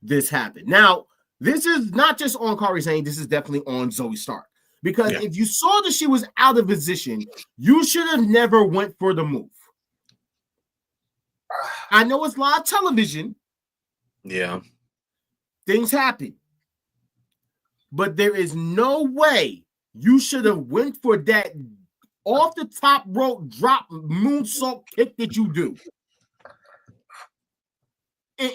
this happened. Now, this is not just on Kari Zane. This is definitely on Zoe Stark. Because if you saw that she was out of position, you should have never went for the move. I know it's live television. Yeah. Things happen. But there is no way you should have went for that off the top rope drop moonsault kick that you do. And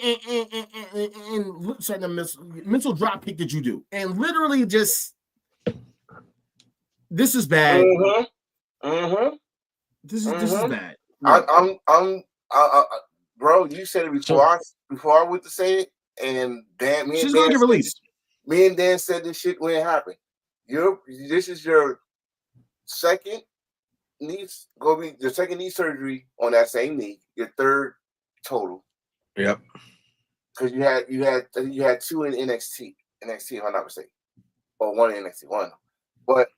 sorry, the mental drop kick that you do. And literally just this is bad. This is bad. Bro, you said it before I went to say it, and Dan, she's gonna get released. Me and Dan said this shit when it happened. This is your second knee surgery on that same knee. Your third total. Yep. Because you had two in NXT, if I'm not mistaken, or one in NXT, one. But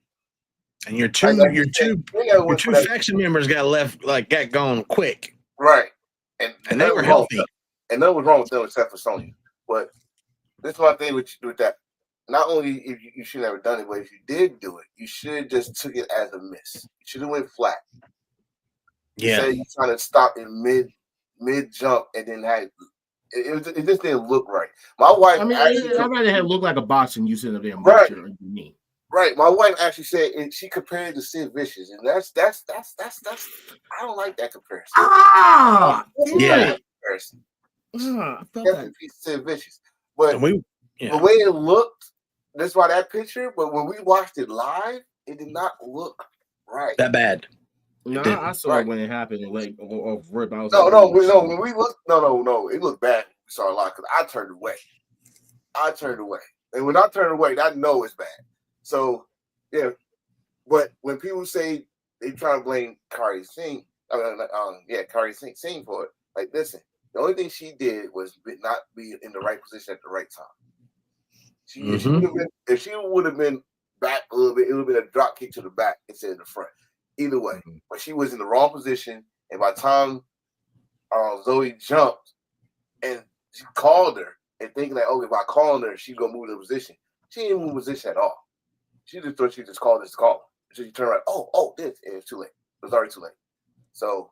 and your two faction members got gone quick. Right. And they were healthy. And nothing was wrong with them except for Sonya. But this is my thing with that. Not only if you should have never done it, but if you did do it, you should have just took it as a miss. You should have went flat. Yeah. Instead, you trying to stop in mid jump and then had it just didn't look right. My wife, I'd rather have looked like a box and you sit up there and box your knee. Right. My wife actually said, and she compared it to Sid Vicious, and that's I don't like that comparison. Yeah. Comparison. I felt that. Sid Vicious, but the way it looked, that's why that picture. But when we watched it live, it did not look right. That bad. No, I saw it when it happened. Like, no. When we looked, no, it looked bad. We saw a lot because I turned away, and when I turned away, I know it's bad. So, yeah, but when people say they try to blame Kari Singh, Kari Singh for it, like, listen, the only thing she did was not be in the right position at the right time. If she would have been back a little bit, it would have been a drop kick to the back instead of the front. Either way, but she was in the wrong position, and by the time Zoe jumped and she called her and thinking that, if I call her, she's gonna move the position. She didn't move position at all. She just thought she just called this call. So she turned around. This and it's too late. It was already too late. So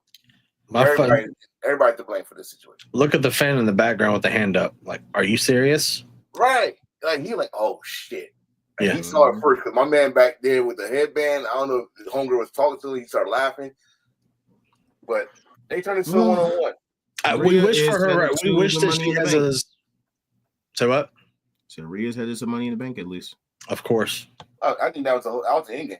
everybody to blame for this situation. Look at the fan in the background with the hand up. Like, are you serious? Right. Like he oh shit. And he saw it first because my man back there with the headband. I don't know if the homegirl was talking to him. He started laughing. But they turned into a one-on-one. We wish for her. We wish that she has a. So what? So Rhea's headed some money in the bank at least. Of course. I think that was the end game.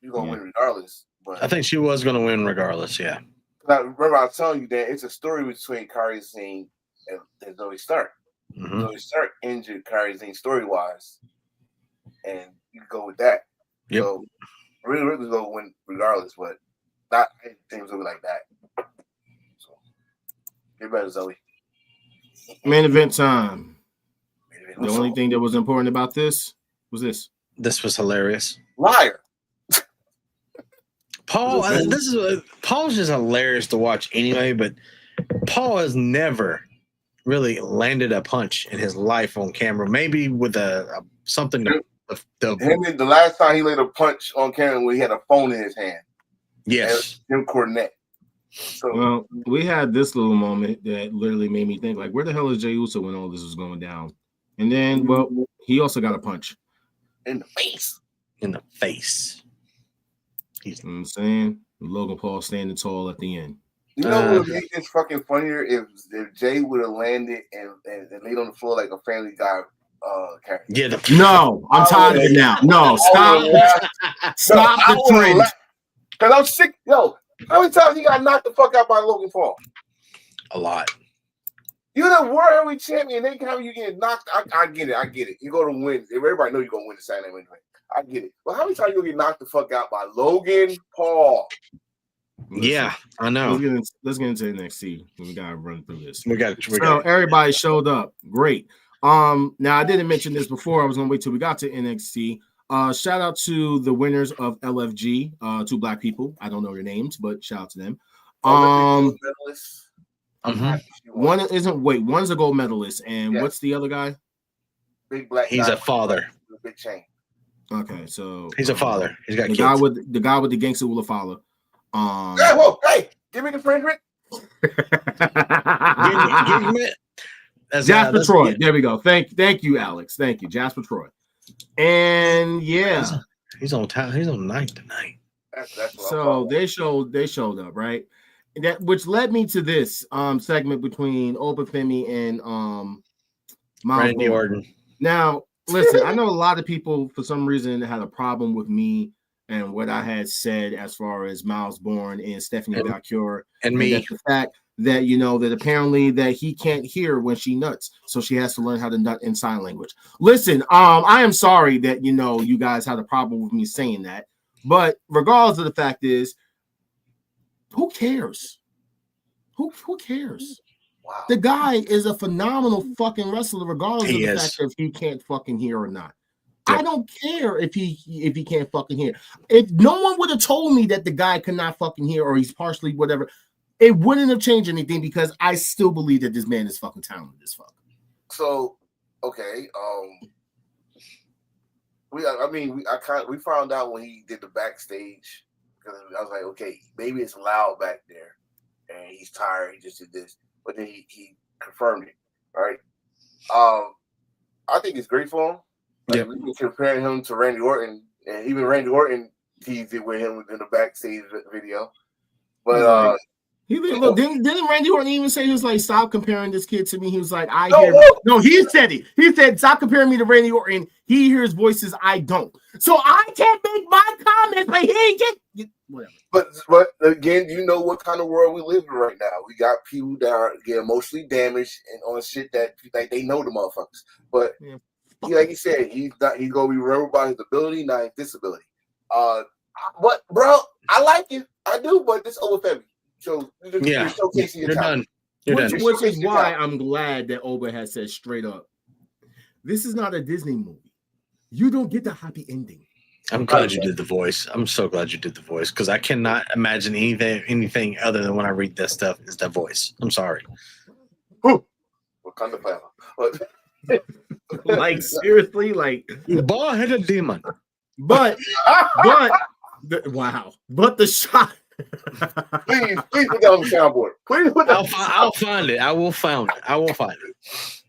You're gonna win regardless. But I think she was gonna win regardless. Yeah. Now, remember, I was telling you that it's a story between Kari Singh and Zoe Stark. Mm-hmm. Zoe Stark injured Kari Singh story-wise, and you can go with that. Yep. So really was gonna win regardless, but not things will be like that. So get better, Zoe. Main event time. The only thing that was important about this was this. This was hilarious. Liar. Paul's just hilarious to watch anyway, but Paul has never really landed a punch in his life on camera. Maybe with something. The last time he laid a punch on camera, when he had a phone in his hand. Yes, Jim Cornette. So, well, we had this little moment that literally made me think, like, where the hell is Jey Uso when all this was going down? And then, well, he also got a punch in the face. In the face. You know what I'm saying? Logan Paul standing tall at the end. You know what would make this fucking funnier if Jay would have landed and laid on the floor like a Family Guy character. Yeah, No, I'm tired of it now. No, stop the trend. Because I'm sick. Yo, how many times he got knocked the fuck out by Logan Paul? a lot. You're the world heavyweight champion. They how you get knocked. I get it. You go to win. Everybody know you're gonna win the Saturday night. I get it. But how many times you gonna get knocked the fuck out by Logan Paul? Yeah, I know. Let's get into NXT. We gotta run through this. So everybody showed up. Great. Now I didn't mention this before. I was gonna wait till we got to NXT. Shout out to the winners of LFG, 2 black people. I don't know their names, but shout out to them. One's a gold medalist, and what's the other guy? Big black. He's a father. Big chain. Okay, so he's a father. He's got the kids. guy with the gangster will follow. Hey, give me the friend. Jasper Troy. There we go. Thank you, Alex. Thank you, Jasper Troy. And yeah, he's on time. He's on night tonight. That's so they showed up, right? That which led me to this segment between Obafemi and Miles Randy Orton. Now, listen, I know a lot of people for some reason had a problem with me and what I had said as far as Miles Bourne and Stephanie Valcure and me. The fact that that apparently that he can't hear when she nuts, so she has to learn how to nut in sign language. Listen, I am sorry that you guys had a problem with me saying that, but regardless of the fact is, who cares? Who cares? Wow. The guy is a phenomenal fucking wrestler, regardless of the fact if he can't fucking hear or not. Yep. I don't care if he can't fucking hear. If no one would have told me that the guy could not fucking hear or he's partially whatever, it wouldn't have changed anything because I still believe that this man is fucking talented as fuck. So, okay, we found out when he did the backstage because I was like, okay, maybe it's loud back there, and he's tired. He just did this, but then he confirmed it. Right? I think it's great for him. Like, we can compare him to Randy Orton, and even Randy Orton teased it with him in the backstage video. But didn't Randy Orton even say he was like, stop comparing this kid to me? He was like, he said it. He said, stop comparing me to Randy Orton. He hears voices I don't. So I can't make my comments, but he can't. Whatever. But again, you know what kind of world we live in right now. We got people that get emotionally damaged and on shit that like they know the motherfuckers. But like you said, he's gonna be remembered by his ability, not his disability. But bro, I like you. I do, but this Obafemi. So you're showcasing your talent. Which is why I'm glad that Oba has said straight up, this is not a Disney movie. You don't get the happy ending. I'm glad you did the voice. I'm so glad you did the voice because I cannot imagine anything other than when I read that stuff is that voice. I'm sorry. What kind of power? Like seriously, like bald-headed demon. But the shot. please put that on the soundboard. Please put that. I'll find it. I will find it.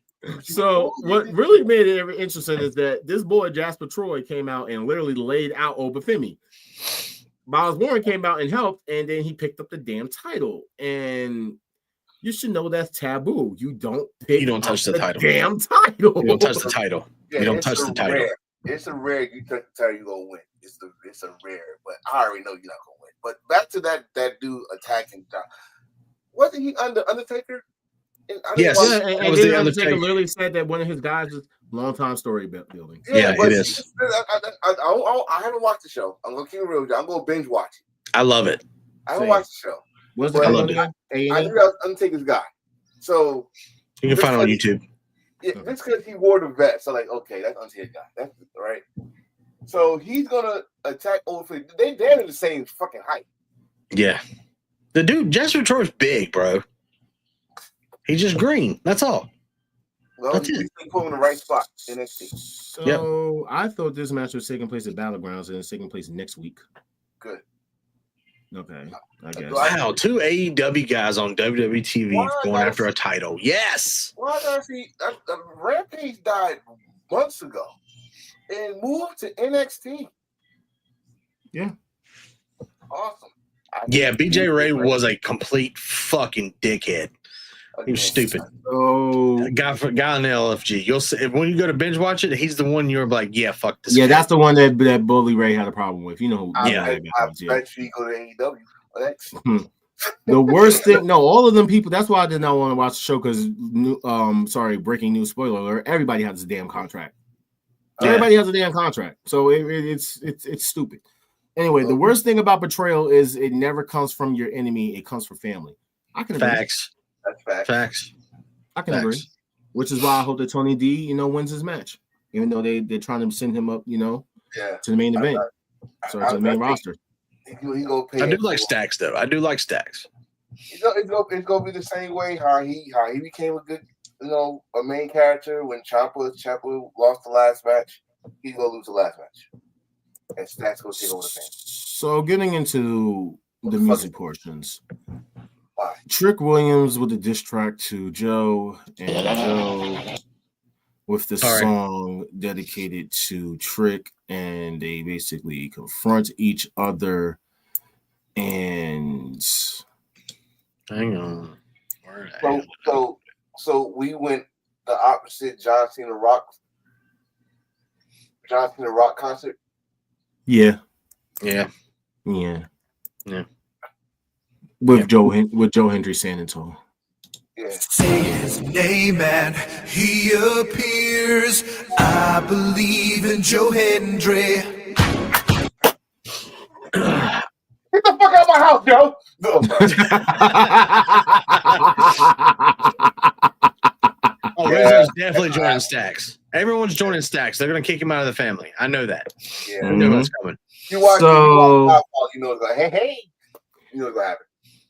So what really made it interesting is that this boy Jasper Troy came out and literally laid out Obafemi. Miles Warren came out and helped, and then he picked up the damn title. And you should know that's taboo. You don't touch the title. Damn title. You don't touch the title. Yeah, you don't touch the title. Rare. It's a rare. You touch the title, you gonna win. It's a rare, but I already know you're not gonna win. But back to that dude attacking. Wasn't he Undertaker? Yes, and the Undertaker literally said that one of his guys was long-time story building. Yeah, it is. I haven't watched the show. I'm gonna keep it real with you. I'm gonna binge watch it. I love it. I haven't watched the show. I love it. I knew that was Undertaker's guy. So you can find it on YouTube. Yeah, it's because he wore the vest. So like, okay, that's Undertaker's guy. That's right. So he's gonna attack Obafemi. They damn the same fucking height. Yeah, the dude Jasper Troy's big, bro. He's just green. That's all. Well, that's it. Put him in the right spot. NXT. So I thought this match was taking place at Battlegrounds and it's taking place next week. Good. Okay, I guess. Wow, 2 AEW guys on WWE TV going after a title. Yes. Why does he? Rampage died months ago and moved to NXT. Yeah. Awesome. Yeah, BJ Ray was a complete fucking dickhead. He was stupid. Oh, Guy on the LFG. You'll see when you go to binge watch it. He's the one you're like, yeah, fuck this. yeah, kid. that's the one that Bully Ray had a problem with. You know who? I Yeah. bet you go to AEW. The worst thing, no, all of them people. That's why I did not want to watch the show because, breaking news, spoiler alert. Everybody has a damn contract. Yeah. Everybody has a damn contract, so it's stupid. Anyway, the worst thing about betrayal is it never comes from your enemy; it comes from family. I can agree. Facts. That's fact. Facts. I can agree. Which is why I hope that Tony D, wins his match, even though they're trying to send him up, to the main event, to the main roster. He gonna pay. I do like Stacks though. I do like Stacks. It's gonna be the same way how he became a good, a main character when Ciampa lost the last match. He's gonna lose the last match, and Stacks gonna take over the thing. So getting into the music portions. Why? Trick Williams with a diss track to Joe, and Joe with the song dedicated to Trick, and they basically confront each other. And hang on. So we went the opposite John Cena Rock concert. Yeah. With Joe Hendry standing tall. Yeah. Say his name and he appears. I believe in Joe Hendry. Get the fuck out of my house, Joe. No. Rizzo's definitely joining Stacks. Everyone's joining Stacks. They're gonna kick him out of the family. I know that. Yeah. I know what's coming. You watch it's like, hey. You know what's gonna happen.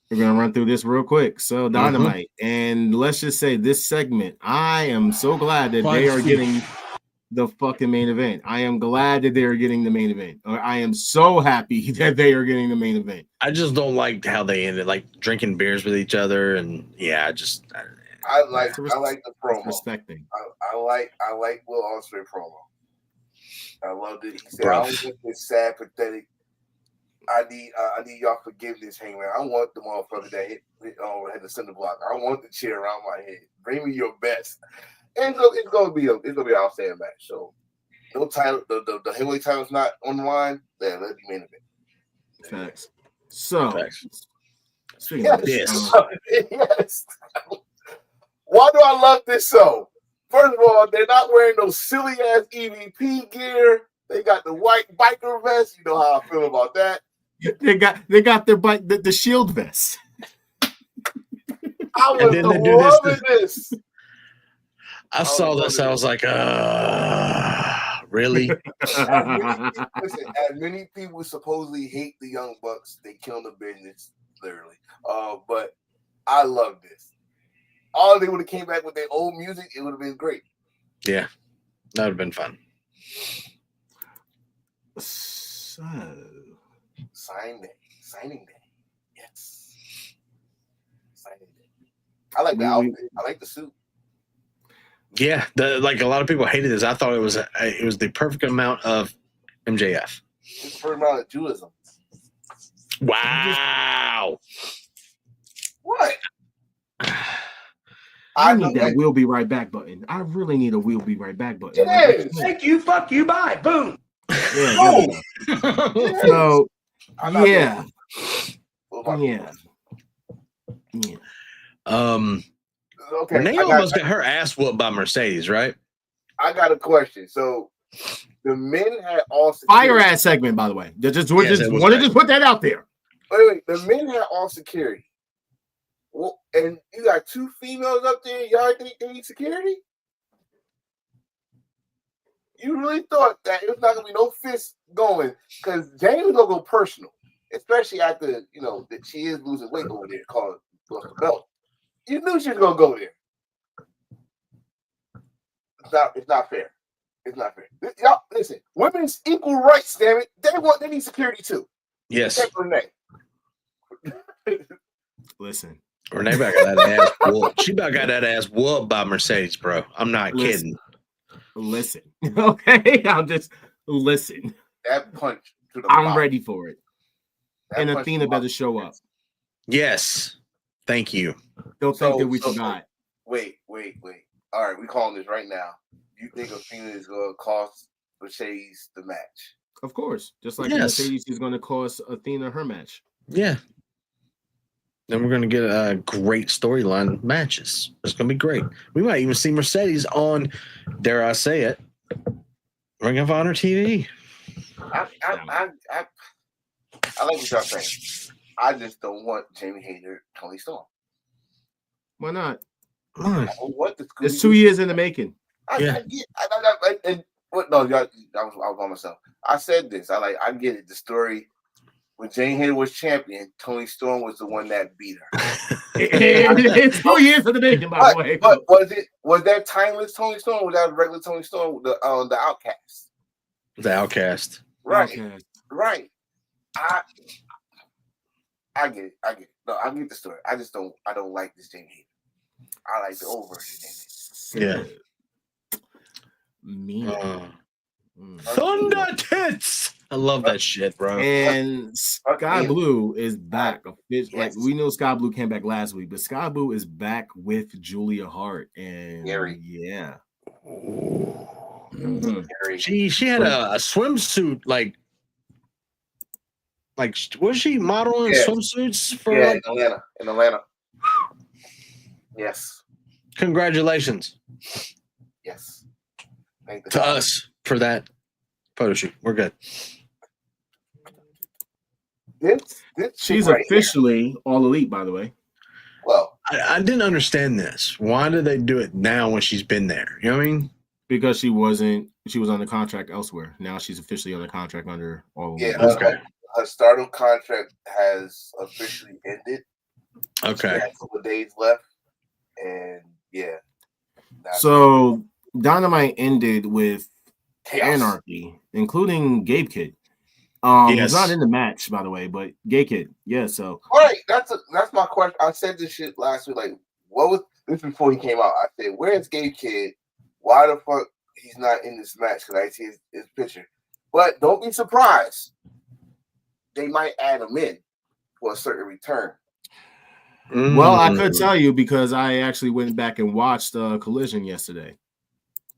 We're gonna run through this real quick. So Dynamite, and let's just say this segment, I am so glad that they are getting the fucking main event. I am glad that they are getting the main event. I am so happy that they are getting the main event. I just don't like how they ended, like drinking beers with each other, and I like the promo. Respecting. I like Will Ospreay promo. I loved it. He said, "I don't want this sad, pathetic. I need y'all forgiveness, Hangman. I want the motherfucker that had the cinder block. I want the chair around my head. Bring me your best." And it's gonna be an outstanding match. So no title, the heavyweight title's not on the line. Then let me main event. Facts. So speaking yes. of this, yes. Why do I love this so? First of all, they're not wearing those silly ass EVP gear. They got the white biker vest. You know how I feel about that. They got their bike, the shield vest. I was loving this. I saw this. I was like, really? As many people supposedly hate the Young Bucks, they kill the business, literally. But I love this. All they would have came back with their old music, it would have been great. Yeah, that would have been fun. So, signing day. Yes. Signing day. I like the outfit. I like the suit. Yeah, like a lot of people hated this. I thought it was the perfect amount of MJF. It's the perfect amount of Judaism. Wow. What? I need that "we'll be right back" button. I really need a "we'll be right back" button. It is. Thank you, fuck you, bye, boom. Yeah. So, yeah. Okay. Renee almost got her ass whooped by Mercedes, right? I got a question. So the men had all security. Fire ass segment, by the way. Just wanted to put that out there. Wait. The men had all security. Well, and you got two females up there. Y'all think they need security? You really thought that it was not gonna be no fist going because James gonna go personal, especially after that she is losing weight over there, calling the belt. You knew she was gonna go there. It's not fair. It's not fair. Y'all listen, women's equal rights, damn it. They need security too. Yes. Renee. Listen. Renee about got that ass whooped. She about got that ass whooped by Mercedes, bro. I'm not kidding. Listen. Okay. I'll just listen. That punch to the I'm mouth. ready for it. And Athena better show up. Yes. Thank you. Don't think that we forgot. Wait. All right, we calling this right now. You think Athena is going to cost Mercedes the match? Of course, just like Mercedes is going to cost Athena her match. Yeah. Then we're going to get a great storyline matches. It's going to be great. We might even see Mercedes on, dare I say it, Ring of Honor TV. I like what y'all saying. I just don't want Jamie Hayter, Tony Storm. Why not? Why? It's 2 years in the making. I get. No, y'all. I was by myself. I said this. I get it. The story when Jamie Hayter was champion, Tony Storm was the one that beat her. It's 2 years in the making, by the way. But was that timeless Tony Storm? Or was that regular Tony Storm? The Outcast. The Outcast. Right. Outcast. Right. I get it. No, I get the story. I don't like this Jamie Hayter. I like the old version. Yeah. Me. Thunder tits. I love that shit, bro. And Sky Blue is back. Like we know Sky Blue came back last week, but Sky Blue is back with Julia Hart. And yeah. Mm-hmm. She had a swimsuit like was she modeling swimsuits for in Atlanta. Yes. Congratulations. Yes. To us for that photo shoot. We're good. She's officially all elite, by the way. Well, I didn't understand this. Why did they do it now when she's been there? You know what I mean? Because she was under contract elsewhere. Now she's officially under contract under all elite. Yeah, her Stardom contract has officially ended. Okay. She has a couple of days left. And yeah. So Dynamite ended with Anarchy, including Gabe Kid. He's not in the match, by the way, but Gay Kid. Yeah, so right. That's my question. I said this shit last week. Like, what was this before he came out? I said, where's Gay Kid? Why the fuck he's not in this match? Because I see his picture. But don't be surprised. They might add him in for a certain return. Well, I could tell you because I actually went back and watched Collision yesterday.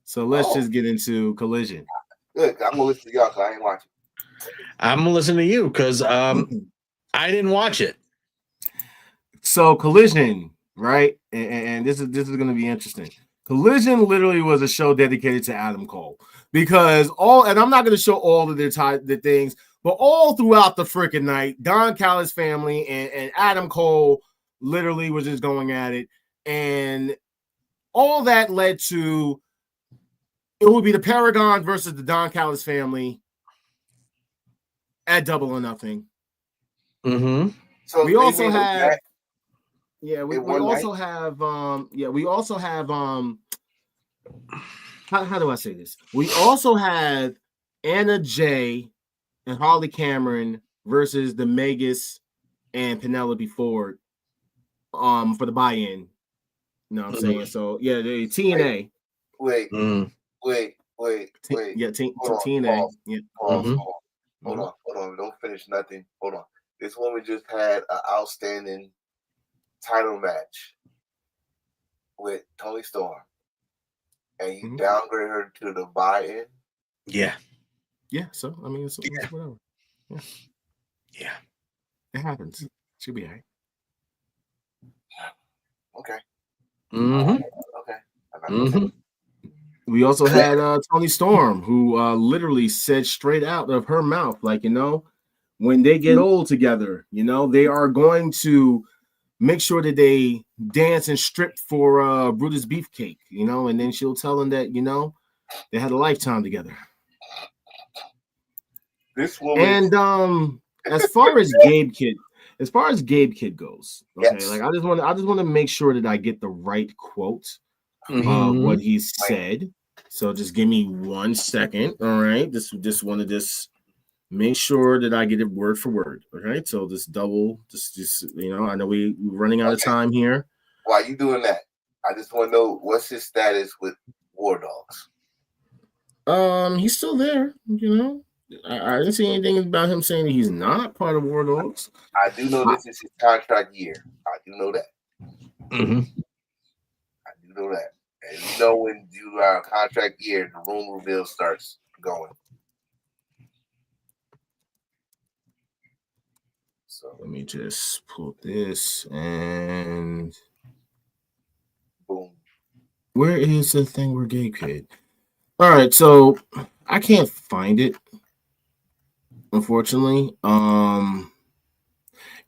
So let's just get into Collision. Good. I'm gonna listen to y'all because I ain't watching. I'm gonna listen to you because I didn't watch it. So Collision, right? And this is gonna be interesting. Collision literally was a show dedicated to Adam Cole because and I'm not gonna show all of the things, but all throughout the freaking night, Don Callis family and Adam Cole literally was just going at it, and all that led to it would be the Paragon versus the Don Callis family at Double or Nothing. Mm-hmm. So we also have, we also have how do I say this? We also have Anna Jay and Harley Cameron versus the Megas and Penelope Ford for the buy-in. You know what I'm saying? So yeah, the TNA. Wait. TNA. Yeah. Hold on. Don't finish nothing. Hold on. This woman just had an outstanding title match with Toni Storm, and you downgrade her to the buy-in. Yeah. Yeah. So I mean, it's whatever. Yeah. It happens. She'll be all right. Okay. Mm-hmm. Okay. We also had Toni Storm, who literally said straight out of her mouth, like, when they get old together, they are going to make sure that they dance and strip for Brutus Beefcake, and then she'll tell them that, they had a lifetime together. This woman. And as far as Gabe Kid goes, okay, like I just want to make sure that I get the right quote of what he said. So just give me 1 second. All right. Just want to make sure that I get it word for word. Okay. So just I know we're running out of time here. While you doing that, I just want to know what's his status with War Dogs. He's still there, I didn't see anything about him saying that he's not part of War Dogs. I do know this is his contract year. I do know that. Mm-hmm. I do know that. And you know when you are contract year, the room reveal starts going. So let me just pull this and boom. Where is the thing where Gay Kid? All right, so I can't find it, unfortunately.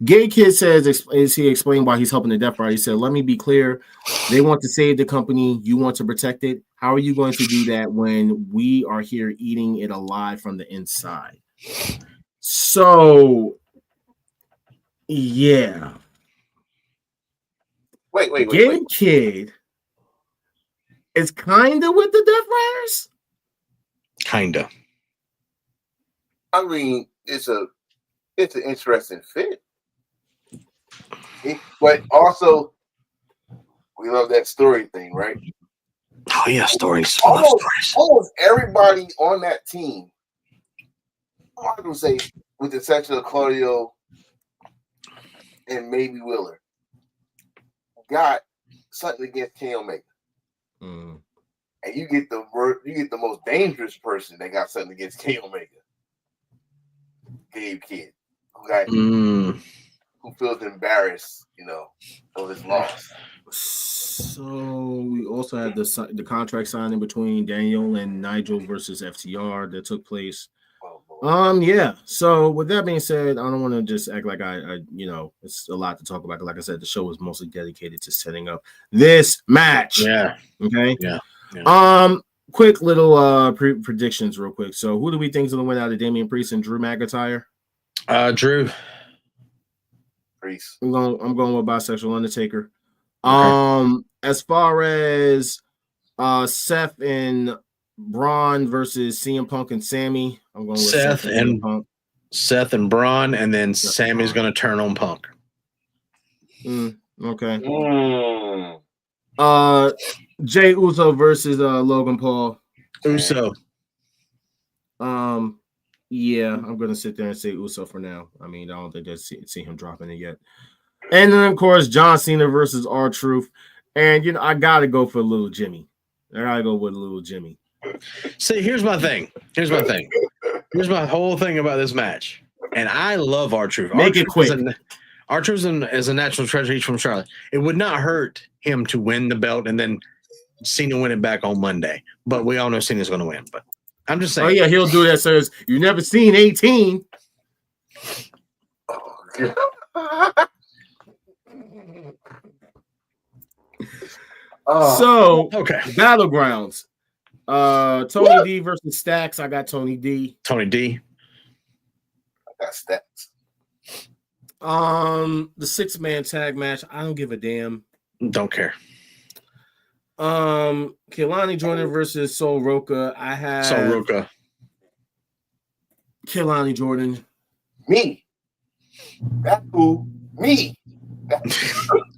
Gay Kid says, is he explained why he's helping the Death Rider? He said, let me be clear. They want to save the company. You want to protect it. How are you going to do that when we are here eating it alive from the inside? So, yeah. Wait. Gay Kid is kind of with the Death Riders? Kinda. I mean, it's an interesting fit. But also, we love that story thing, right? Oh yeah, stories. Almost everybody on that team, I'm not gonna say with the exception of Claudio and maybe Wheeler, got something against Kenny Omega. Mm. And you get the most dangerous person that got something against Kenny Omega. Gabe Kidd, who feels embarrassed, of his loss. So we also had the contract signing between Daniel and Nigel versus FTR that took place. Yeah. So with that being said, I don't want to just act like I it's a lot to talk about. Like I said, the show was mostly dedicated to setting up this match. Yeah. Okay. Yeah. Quick little predictions, real quick. So who do we think is going to win out of Damian Priest and Drew McIntyre? Drew. Priest. I'm going with Bisexual Undertaker. Okay. As far as Seth and Braun versus CM Punk and Sammy, I'm going with Seth and Punk. Seth and Braun, and then Sammy's going to turn on Punk. Okay. Jay Uso versus Logan Paul. Uso. Yeah, I'm gonna sit there and say Uso for now. I mean, I don't think I see him dropping it yet. And then of course John Cena versus R-Truth. And I gotta go for Little Jimmy. I gotta go with Little Jimmy. See, here's my thing. Here's my whole thing about this match. And I love R-Truth. Make it quick. R-Truth is a natural treasure. He's from Charlotte. It would not hurt him to win the belt and then Cena win it back on Monday. But we all know Cena's going to win. But I'm just saying. Oh, yeah, he'll do that. Says, you never seen 18. So, okay. Battlegrounds. Tony D versus Stacks. I got Tony D. Tony D. I got Stacks. The 6-man tag match. I don't give a damn. Don't care. Kehlani Jordan versus Sol Roca. I have Sol Roca. Kehlani Jordan. Me. That's who. Me.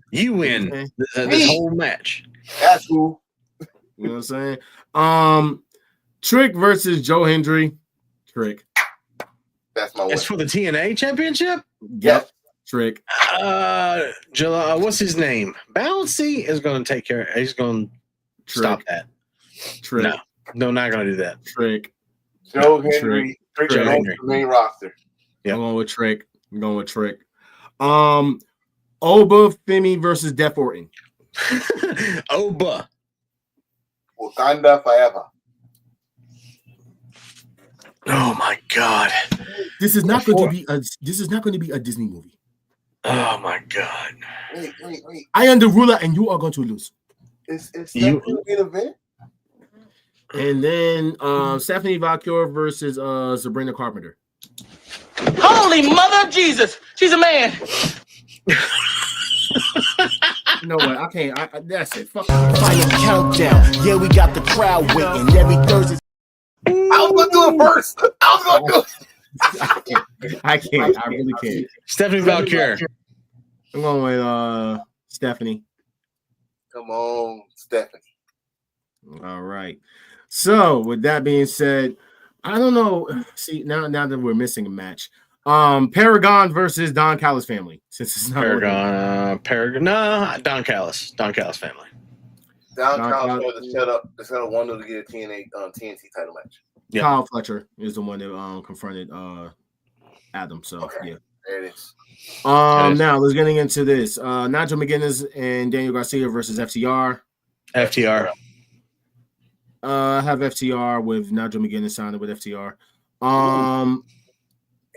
You win this whole match. That's who. You know what I'm saying? Trick versus Joe Hendry. Trick. That's my win. It's for the TNA championship? Yep. Trick. What's his name? Bouncy is going to take care. He's going to stop that. Trick. No, not going to do that. Trick. Joe Hendry. Trick Joe Hendry. The main roster. Yep. I'm going with Trick. Oba Femi versus Death Orton. Oba. Wakanda forever. Oh my God! This is not going to be a Disney movie. Oh my God! Wait. I am the ruler, and you are going to lose. It's not going to be an event. And then Stephanie Valkyrie versus Sabrina Carpenter. Holy mother of Jesus! She's a man. You know what? I can't. That's it. Fuck. Final countdown. Yeah, we got the crowd waiting every Thursday. I was going to do it first. I can't. I really can't. Stephanie Valkyrie. I'm going with Stephanie. Come on, Stephanie. All right. So with that being said, I don't know. See, now that we're missing a match, Paragon versus Don Callis family. Since it's not Paragon. No, Don Callis. Don Callis family. Don Callis had to set up one to get a TNT title match. Yep. Kyle Fletcher is the one that confronted Adam. So yeah. There it is. Now let's getting into this. Nigel McGuinness and Daniel Garcia versus FTR. FTR. I have FTR with Nigel McGuinness signed with FTR.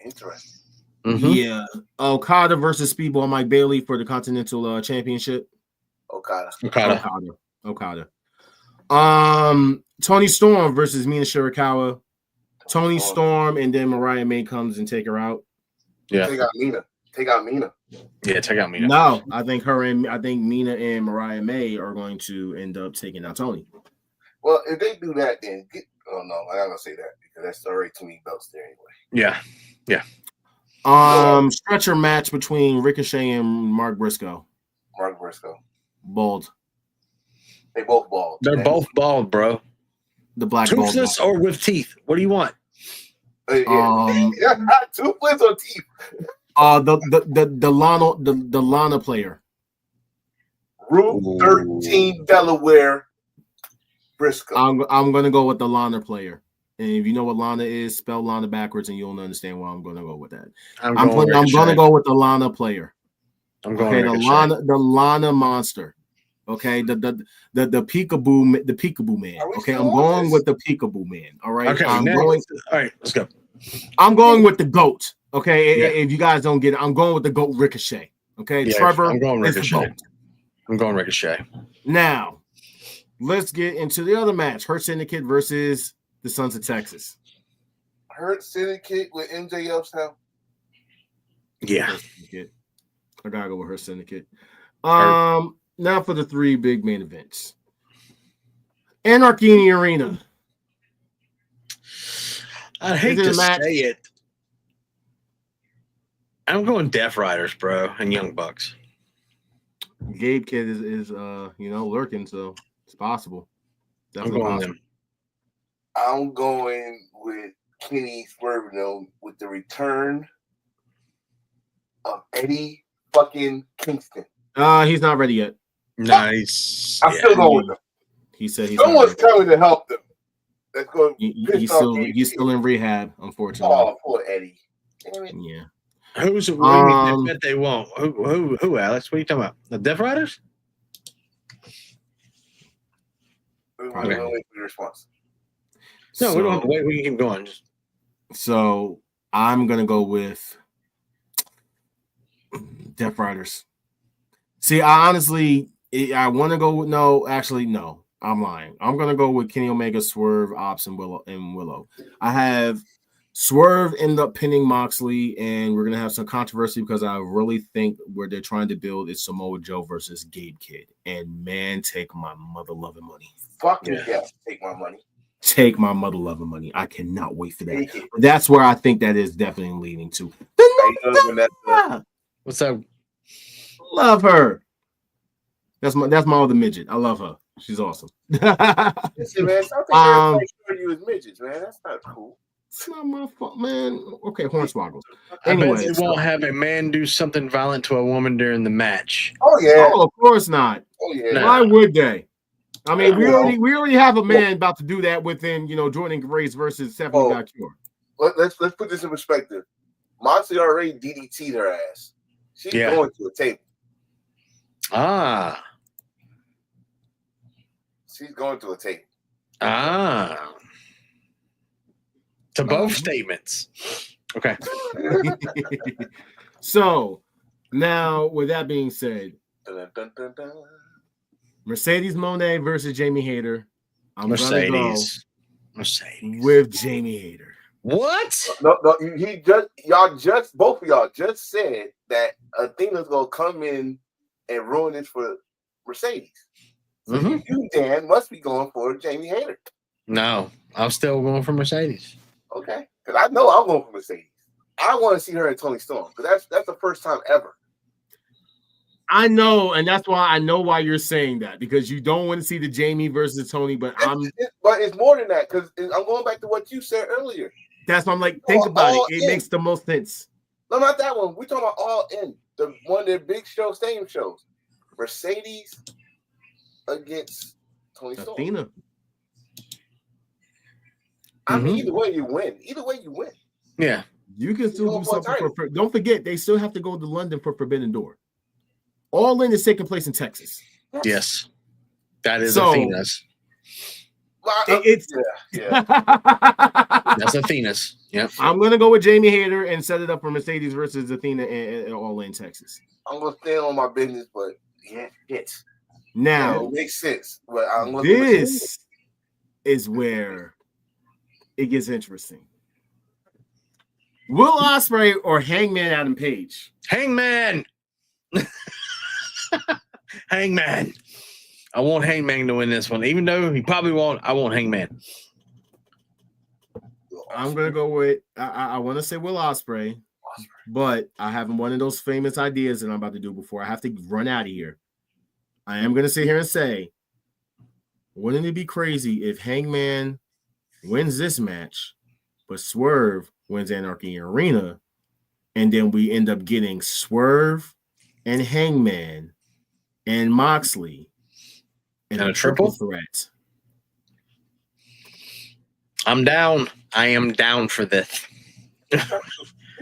Interesting. Mm-hmm. Yeah. Okada versus Speedball Mike Bailey for the Continental Championship. Okada. Tony Storm versus Mina Shirakawa. Tony Storm and then Mariah May comes and take her out. Yeah. Take out Mina. Yeah, take out Mina. No, I think Mina and Mariah May are going to end up taking out Tony. Well, if they do that, then I'm not gonna say that because that's already too many belts there anyway. Yeah. Stretcher match between Ricochet and Mark Briscoe. Bald. They both bald. They're both bald, bro. The black toothless or with teeth? What do you want? Toothless or teeth? The Lana player. Route 13 Delaware Briscoe. I'm gonna go with the Lana player. And if you know what Lana is, spell Lana backwards and you'll understand why I'm gonna go with that. I'm gonna go with the Lana player. I'm going the Lana monster. Okay, the peekaboo man. Okay, I'm going with the peekaboo man. All right. Okay, all right, let's go. I'm going with the GOAT. Okay, if you guys don't get it, I'm going with the GOAT Ricochet. Okay, Trevor. I'm going Ricochet. Now, let's get into the other match: Hurt Syndicate versus the Sons of Texas. Hurt Syndicate with MJF's help. Yeah, I gotta go with Hurt Syndicate. Now for the three big main events. Anarchy in the Arena. I hate to say it. I'm going Death Riders, bro, and Young Bucks. Gabe Kid is lurking, so it's possible. Definitely I'm going possible. I'm going with Kenny Swerve with the return of Eddie fucking Kingston. He's not ready yet. Nice. I'm still going with him. He said someone's coming to help them. Let's go. He's still in rehab, unfortunately. Oh, poor Eddie. Damn it. Yeah. Who's I bet they won't. Who, Alex? What are you talking about? The Death Riders? We don't wait for the response. No, we don't have to wait. We can keep going. So I'm gonna go with Death Riders. See, I honestly want to go with no. I'm lying. I'm gonna go with Kenny Omega, Swerve, Ops, and Willow. I have Swerve end up pinning Moxley, and we're gonna have some controversy because I really think where they're trying to build is Samoa Joe versus Gabe Kidd. And man, take my mother loving money. Fucking yes, take my money. Take my mother loving money. I cannot wait for that. That's where I think that is definitely leading to. What's up? Love her. That's my other midget. I love her. She's awesome. Listen, man, I think you as midgets, man. That's not cool. It's not my fault, man. Okay, Hornswoggle. Anyway, I bet they won't have a man do something violent to a woman during the match. Oh yeah. Oh, of course not. Oh yeah. Why would they? I mean, we already have a man about to do that within Jordan Grace versus Stephanie Vacure. Let's put this in perspective. Moxley already DDT'd her ass. She's going to a table. She's going to a table. To both statements. Okay. So now, with that being said, Mercedes Moné versus Jamie Hayter. I'm gonna go with Jamie Hayter. What? No, both of y'all just said that Athena's gonna come in and ruin it for Mercedes. So you, Dan, must be going for Jamie Hayter. No, I'm still going for Mercedes. Okay, because I know I'm going for Mercedes. I want to see her and Tony Storm because that's the first time ever. I know, and that's why I know why you're saying that, because you don't want to see the Jamie versus Tony, but it's more than that, because I'm going back to what you said earlier. That's why I'm like, think about it. It makes the most sense. No, not that one. We talking about All In, the one of their big shows, stadium shows. Mercedes against Tony Storm. Athena. I mean, either way you win. Yeah. You can still do something for. Don't forget, they still have to go to London for Forbidden Door. All In is taking place in Texas. Yes. That is Athena's. It's That's Athena's. Yep. I'm gonna go with Jamie Hayter and set it up for Mercedes versus Athena and All In Texas. I'm gonna stand on my business, but now it makes sense. But this is where it gets interesting. Will Ospreay or Hangman Adam Page? Hangman. Hangman. I want Hangman to win this one, even though he probably won't. I want Hangman. I'm gonna go with I want to say Will Ospreay, but I have one of those famous ideas that I'm about to do before I have to run out of here. I am gonna sit here and say, wouldn't it be crazy if Hangman wins this match, but Swerve wins Anarchy Arena, and then we end up getting Swerve and Hangman and Moxley and a triple threat? I'm down. I am down for this. You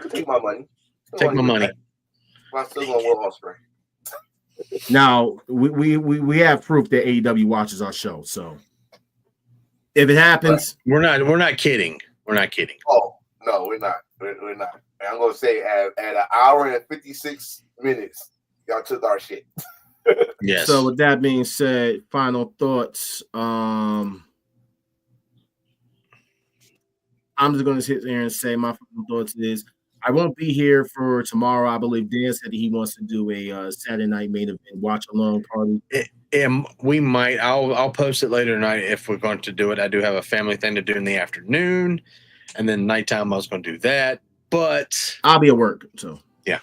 can take my money. Take my money. I'm still going Will Ospreay. Now we have proof that AEW watches our show, so if it happens, we're not kidding. We're not kidding. Oh no, we're not. We're not. And I'm gonna say at an hour and 56 minutes, y'all took our shit. Yes. So with that being said, final thoughts. I'm just going to sit there and say my final thoughts is I won't be here for tomorrow. I believe Dan said he wants to do a Saturday night main event watch along party. We might. I'll post it later tonight if we're going to do it. I do have a family thing to do in the afternoon, and then nighttime I was going to do that, but I'll be at work. So yeah,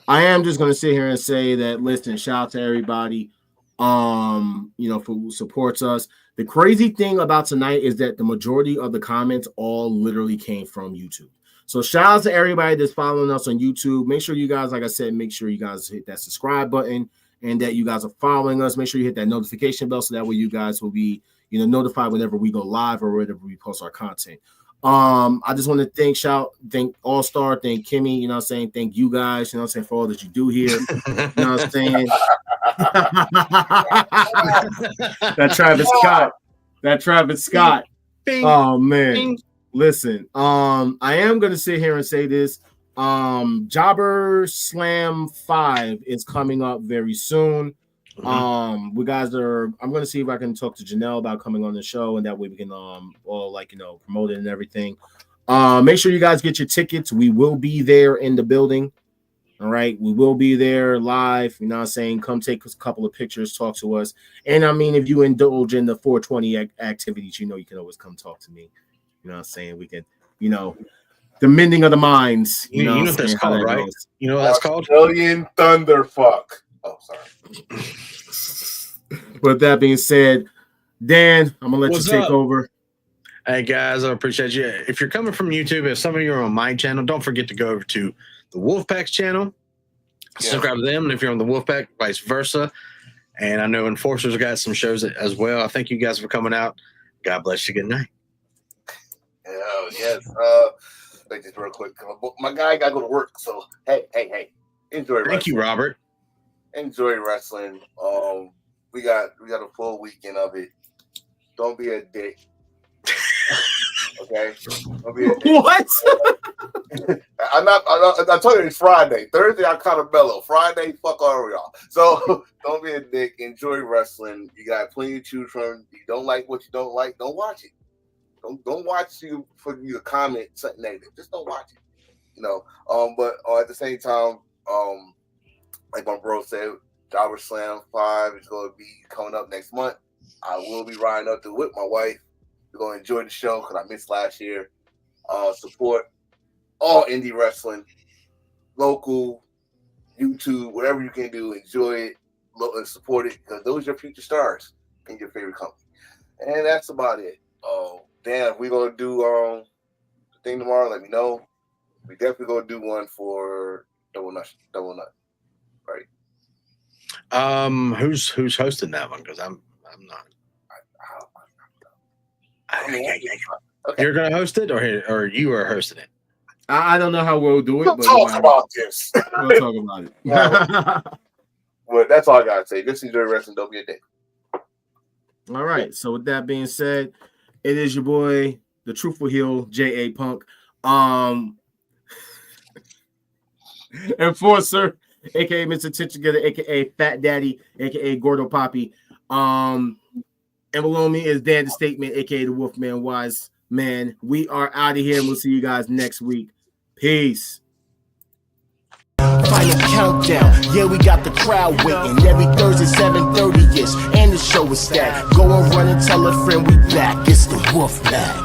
I am just going to sit here and say that. Listen, shout out to everybody, for who supports us. The crazy thing about tonight is that the majority of the comments all literally came from YouTube. So shout out to everybody that's following us on YouTube. Make sure you guys, like I said, make sure you guys hit that subscribe button and that you guys are following us. Make sure you hit that notification bell so that way you guys will be, notified whenever we go live or whenever we post our content. I just want to thank All Star, thank Kimmy, thank you guys, for all that you do here. That Travis Scott. Bing, oh man. Bing. Listen, I am gonna sit here and say this. Jobber Slam 5 is coming up very soon. I'm gonna see if I can talk to Janelle about coming on the show, and that way we can all promote it and everything. Make sure you guys get your tickets. We will be there in the building. All right, we will be there live. Come take a couple of pictures, talk to us. And if you indulge in the 420 activities, you can always come talk to me. We can, the mending of the minds. You know what that's called, right? Goes. You know what that's called? Australian Thunderfuck. Oh, sorry. With that being said, Dan, I'm gonna let you take over. Hey guys, I appreciate you. If you're coming from YouTube, if some of you are on my channel, don't forget to go over to the Wolfpack's channel. Subscribe to them, and if you're on the Wolfpack, vice versa. And I know Enforcer's got some shows as well. I thank you guys for coming out. God bless you. Good night. Oh yes. Like this real quick. My guy got to go to work, so hey, enjoy wrestling. Thank you, Robert. Enjoy wrestling. We got a full weekend of it. Don't be a dick. Okay. Don't be a dick. What? I told you it's Friday. Thursday I'm kind of mellow. Friday, fuck all y'all. So don't be a dick. Enjoy wrestling. You got plenty to choose from. You don't like what you don't like, don't watch it. Don't watch you for you to comment something negative. Just don't watch it. But at the same time, like my bro said, Jobber Slam 5 is going to be coming up next month. I will be riding up there with my wife. We're going to enjoy the show because I missed last year. Support all indie wrestling, local, YouTube, whatever you can do. Enjoy it and support it because those are your future stars in your favorite company. And that's about it. Dan, if we're going to do the thing tomorrow, let me know. We definitely gonna do one for double nut, right? Who's hosting that one? Because I'm not. Okay. You're gonna host it, or you are hosting it? I don't know how we'll do it. We'll but talk about this. We'll talk about it. Well, that's all I gotta say. Just enjoy wrestling. Don't be a dick. All right. So with that being said, it is your boy, the Truthful Heel, J.A. Punk. Enforcer, aka Mr. Titch Getter, aka Fat Daddy, aka Gordo Poppy. And below me is Dan the Statement, aka the Wolfman Wise Man. We are out of here, and we'll see you guys next week. Peace. Final countdown, yeah, we got the crowd waiting. Every Thursday, 7:30-ish, and the show is stacked. Go and run and tell a friend we back. It's the Wolfpack.